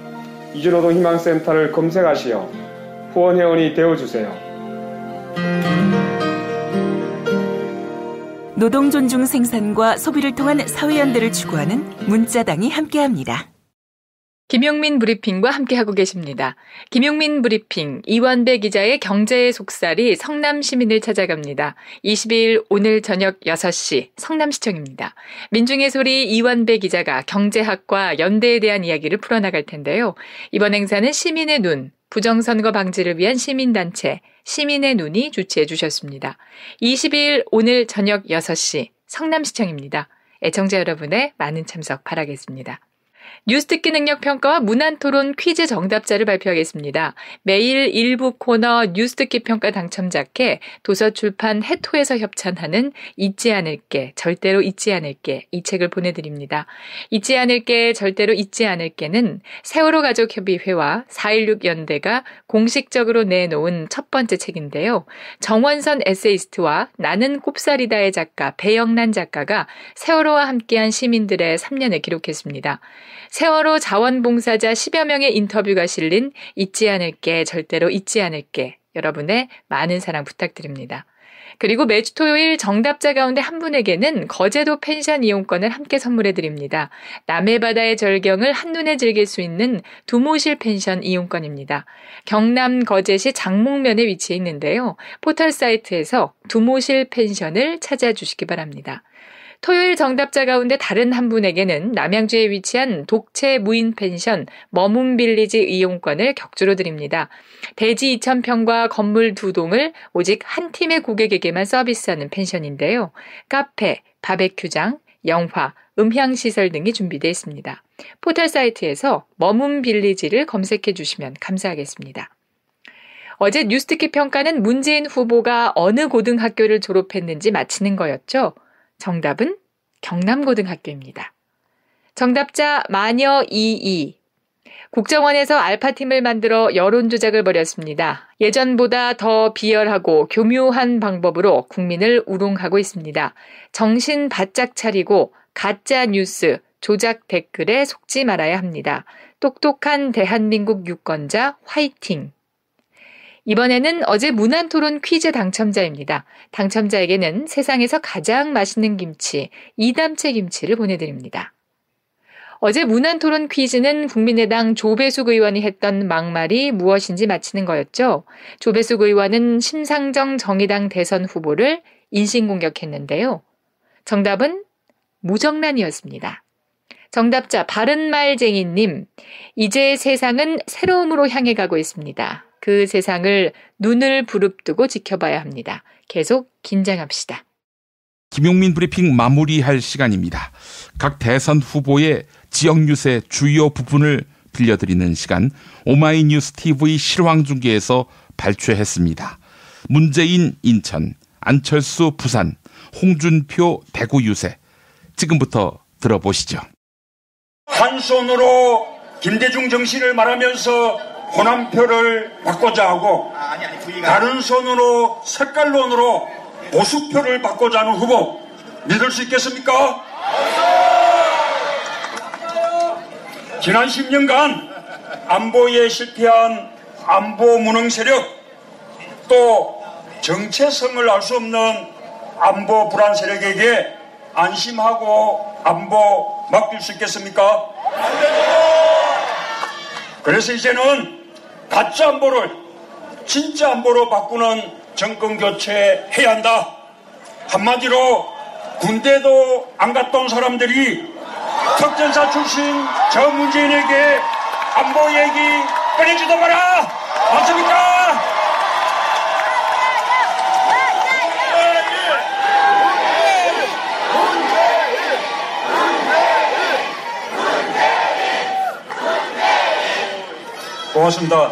이주노동 희망센터를 검색하시어 후원회원이 되어주세요. 노동 존중 생산과 소비를 통한 사회연대를 추구하는 문자당이 함께합니다. 김용민 브리핑과 함께하고 계십니다. 김용민 브리핑 이완배 기자의 경제의 속살이 성남 시민을 찾아갑니다. 22일 오늘 저녁 6시 성남시청입니다. 민중의 소리 이완배 기자가 경제학과 연대에 대한 이야기를 풀어나갈 텐데요. 이번 행사는 시민의 눈, 부정선거 방지를 위한 시민단체 시민의 눈이 주최해 주셨습니다. 22일 오늘 저녁 6시 성남시청입니다. 애청자 여러분의 많은 참석 바라겠습니다. 뉴스 듣기 능력 평가와 문안토론 퀴즈 정답자를 발표하겠습니다. 매일 일부 코너 뉴스 듣기 평가 당첨자께 도서출판 해토에서 협찬하는 잊지 않을게, 절대로 잊지 않을게 이 책을 보내드립니다. 잊지 않을게, 절대로 잊지 않을게는 세월호 가족협의회와 4.16 연대가 공식적으로 내놓은 첫 번째 책인데요. 정원선 에세이스트와 나는 꼽살이다의 작가 배영란 작가가 세월호와 함께한 시민들의 3년을 기록했습니다. 세월호 자원봉사자 10여 명의 인터뷰가 실린 잊지 않을게, 절대로 잊지 않을게 여러분의 많은 사랑 부탁드립니다. 그리고 매주 토요일 정답자 가운데 한 분에게는 거제도 펜션 이용권을 함께 선물해드립니다. 남해바다의 절경을 한눈에 즐길 수 있는 두모실 펜션 이용권입니다. 경남 거제시 장목면에 위치해 있는데요. 포털 사이트에서 두모실 펜션을 찾아주시기 바랍니다. 토요일 정답자 가운데 다른 한 분에게는 남양주에 위치한 독채 무인 펜션 머문빌리지 이용권을 격주로 드립니다. 대지 2,000평과 건물 2동을 오직 한 팀의 고객에게만 서비스하는 펜션인데요. 카페, 바베큐장, 영화, 음향시설 등이 준비되어 있습니다. 포털 사이트에서 머문빌리지를 검색해 주시면 감사하겠습니다. 어제 뉴스듣기 평가는 문재인 후보가 어느 고등학교를 졸업했는지 맞히는 거였죠. 정답은 경남고등학교입니다. 정답자 마녀22. 국정원에서 알파팀을 만들어 여론조작을 벌였습니다. 예전보다 더 비열하고 교묘한 방법으로 국민을 우롱하고 있습니다. 정신 바짝 차리고 가짜 뉴스, 조작 댓글에 속지 말아야 합니다. 똑똑한 대한민국 유권자 화이팅! 이번에는 어제 문안토론 퀴즈 당첨자입니다. 당첨자에게는 세상에서 가장 맛있는 김치, 이담채 김치를 보내드립니다. 어제 문안토론 퀴즈는 국민의당 조배숙 의원이 했던 막말이 무엇인지 맞히는 거였죠. 조배숙 의원은 심상정 정의당 대선 후보를 인신공격했는데요. 정답은 무정란이었습니다. 정답자 바른말쟁이님, 이제 세상은 새로움으로 향해 가고 있습니다. 그 세상을 눈을 부릅뜨고 지켜봐야 합니다. 계속 긴장합시다. 김용민 브리핑 마무리할 시간입니다. 각 대선 후보의 지역 뉴스의 주요 부분을 들려드리는 시간 오마이뉴스 TV 실황중계에서 발췌했습니다. 문재인 인천, 안철수 부산, 홍준표 대구 유세. 지금부터 들어보시죠. 한 손으로 김대중 정신을 말하면서 호남표를 바꾸자 하고 다른 손으로 색깔론으로 보수표를 바꾸자 하는 후보 믿을 수 있겠습니까? 지난 10년간 안보에 실패한 안보 무능 세력, 또 정체성을 알 수 없는 안보 불안 세력에게 안심하고 안보 맡길 수 있겠습니까? 그래서 이제는 가짜 안보를 진짜 안보로 바꾸는 정권 교체해야 한다. 한마디로 군대도 안 갔다 온 사람들이 특전사 출신 저 문재인에게 안보 얘기 꺼내지도 마라. 맞습니까? 고맙습니다.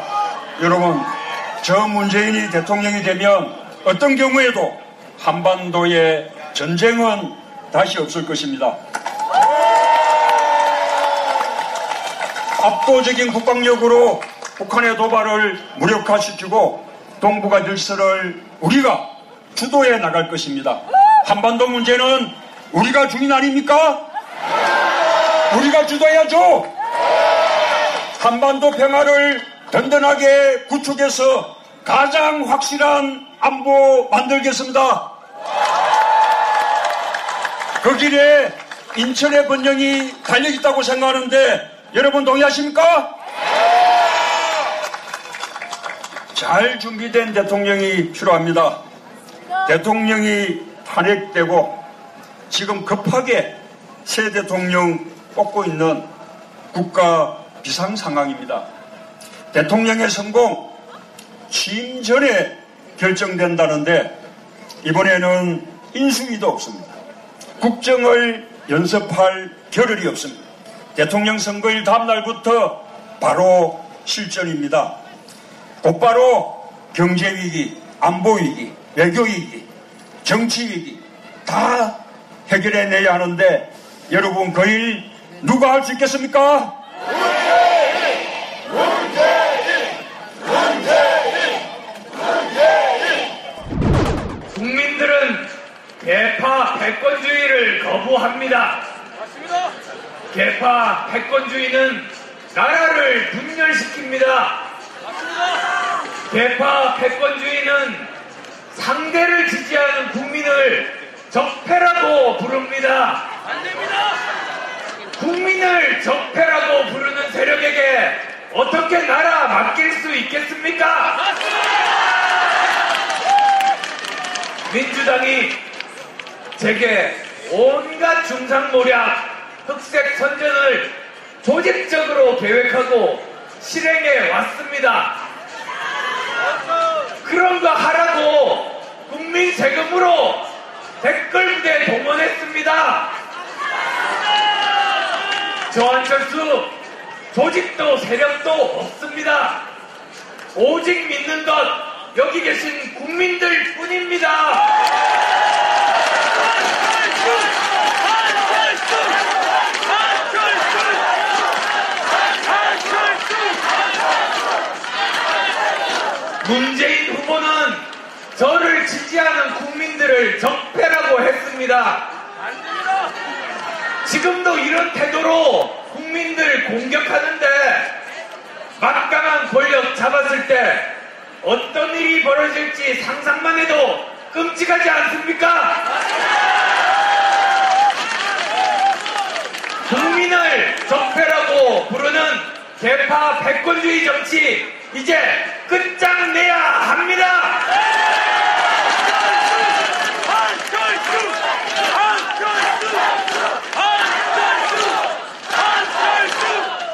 여러분, 저 문재인이 대통령이 되면 어떤 경우에도 한반도의 전쟁은 다시 없을 것입니다. 압도적인 국방력으로 북한의 도발을 무력화시키고 동북아 질서를 우리가 주도해 나갈 것입니다. 한반도 문제는 우리가 주인 아닙니까? 우리가 주도해야죠. 한반도 평화를 든든하게 구축해서 가장 확실한 안보 만들겠습니다. 그 길에 인천의 번영이 달려있다고 생각하는데 여러분 동의하십니까? 잘 준비된 대통령이 필요합니다. 대통령이 탄핵되고 지금 급하게 새 대통령 뽑고 있는 국가 비상 상황입니다. 대통령의 성공 취임 전에 결정된다는데 이번에는 인수위도 없습니다. 국정을 연습할 겨를이 없습니다. 대통령 선거일 다음 날부터 바로 실전입니다. 곧바로 경제위기, 안보위기, 외교위기, 정치위기 다 해결해내야 하는데 여러분 그 일 누가 할 수 있겠습니까? 국민들은 개파 패권주의를 거부합니다. 개파 패권주의는 나라를 분열시킵니다. 개파 패권주의는 상대를 지지하는 국민을 적폐라고 부릅니다. 국민을 적폐라고 부르는 세력에게 어떻게 나라 맡길 수 있겠습니까? 민주당이 제게 온갖 중상모략, 흑색 선전을 조직적으로 계획하고 실행해 왔습니다. 그런 거 하라고 국민 세금으로 댓글 부대 동원했습니다. 저 안철수 조직도 세력도 없습니다. 오직 믿는 것 여기 계신 국민들 뿐입니다. 문재인 후보는 저를 지지하는 국민들을 적폐라고 했습니다. 지금도 이런 태도로 국민들 공격하는데 막강한 권력 잡았을 때 어떤 일이 벌어질지 상상만 해도 끔찍하지 않습니까? 국민을 적폐라고 부르는 개파 패권주의 정치 이제 끝장내야 합니다.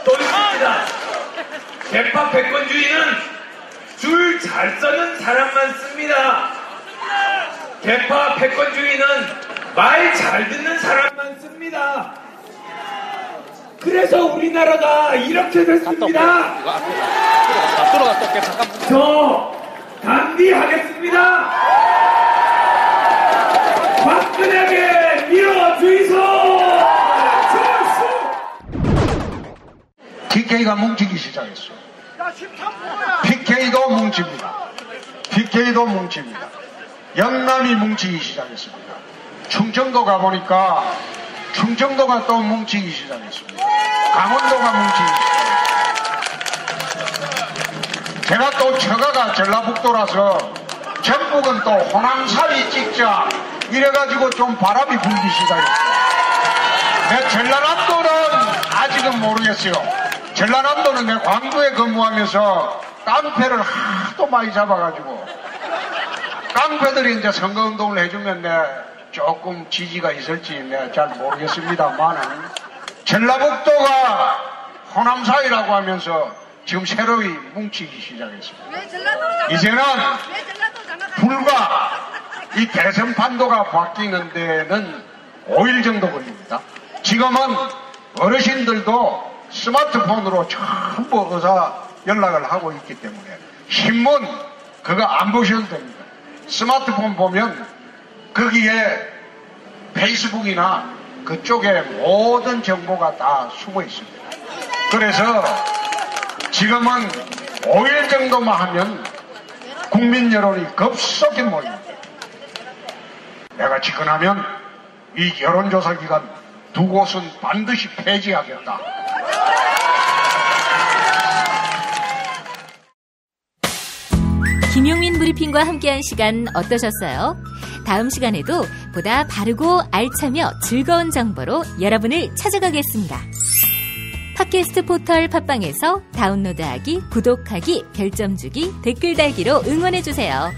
또 있습니다. 개파 패권주의는 줄 잘 서는 사람만 씁니다. 개파 패권주의는 말 잘 듣는 사람만 씁니다. 그래서 우리나라가 이렇게 됐습니다. 저 단비하겠습니다. 박근혜에게 밀어주이소. PK가 뭉치기 시작했어. PK도 뭉칩니다. PK도 뭉칩니다. 영남이 뭉치기 시작했습니다. 충청도 가보니까 충청도가 또 뭉치기 시작했습니다. 강원도가 뭉치기 시작했습니다. 제가 또 처가가 전라북도라서 전북은 또 호남살이 찍자 이래가지고 좀 바람이 불기 시작했어요. 내 전라남도는 아직은 모르겠어요. 전라남도는 내 광주에 근무하면서 깡패를 하도 많이 잡아가지고 깡패들이 이제 선거운동을 해주면 내 조금 지지가 있을지 내가 잘 모르겠습니다만은 전라북도가 호남 사이라고 하면서 지금 새로이 뭉치기 시작했습니다. 이제는 불과 이 대선 판도가 바뀌는 데는 5일 정도 걸립니다. 지금은 어르신들도 스마트폰으로 전부 의사 연락을 하고 있기 때문에 신문 그거 안 보셔도 됩니다. 스마트폰 보면 거기에 페이스북이나 그쪽에 모든 정보가 다 숨어 있습니다. 그래서 지금은 5일 정도만 하면 국민 여론이 급속히 몰립니다. 내가 집권하면 이 여론조사 기관 두 곳은 반드시 폐지하겠다. 김용민 브리핑과 함께한 시간 어떠셨어요? 다음 시간에도 보다 바르고 알차며 즐거운 정보로 여러분을 찾아가겠습니다. 팟캐스트 포털 팟빵에서 다운로드하기, 구독하기, 별점 주기, 댓글 달기로 응원해주세요.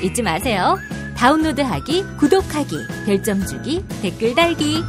잊지 마세요. 다운로드하기, 구독하기, 별점 주기, 댓글 달기.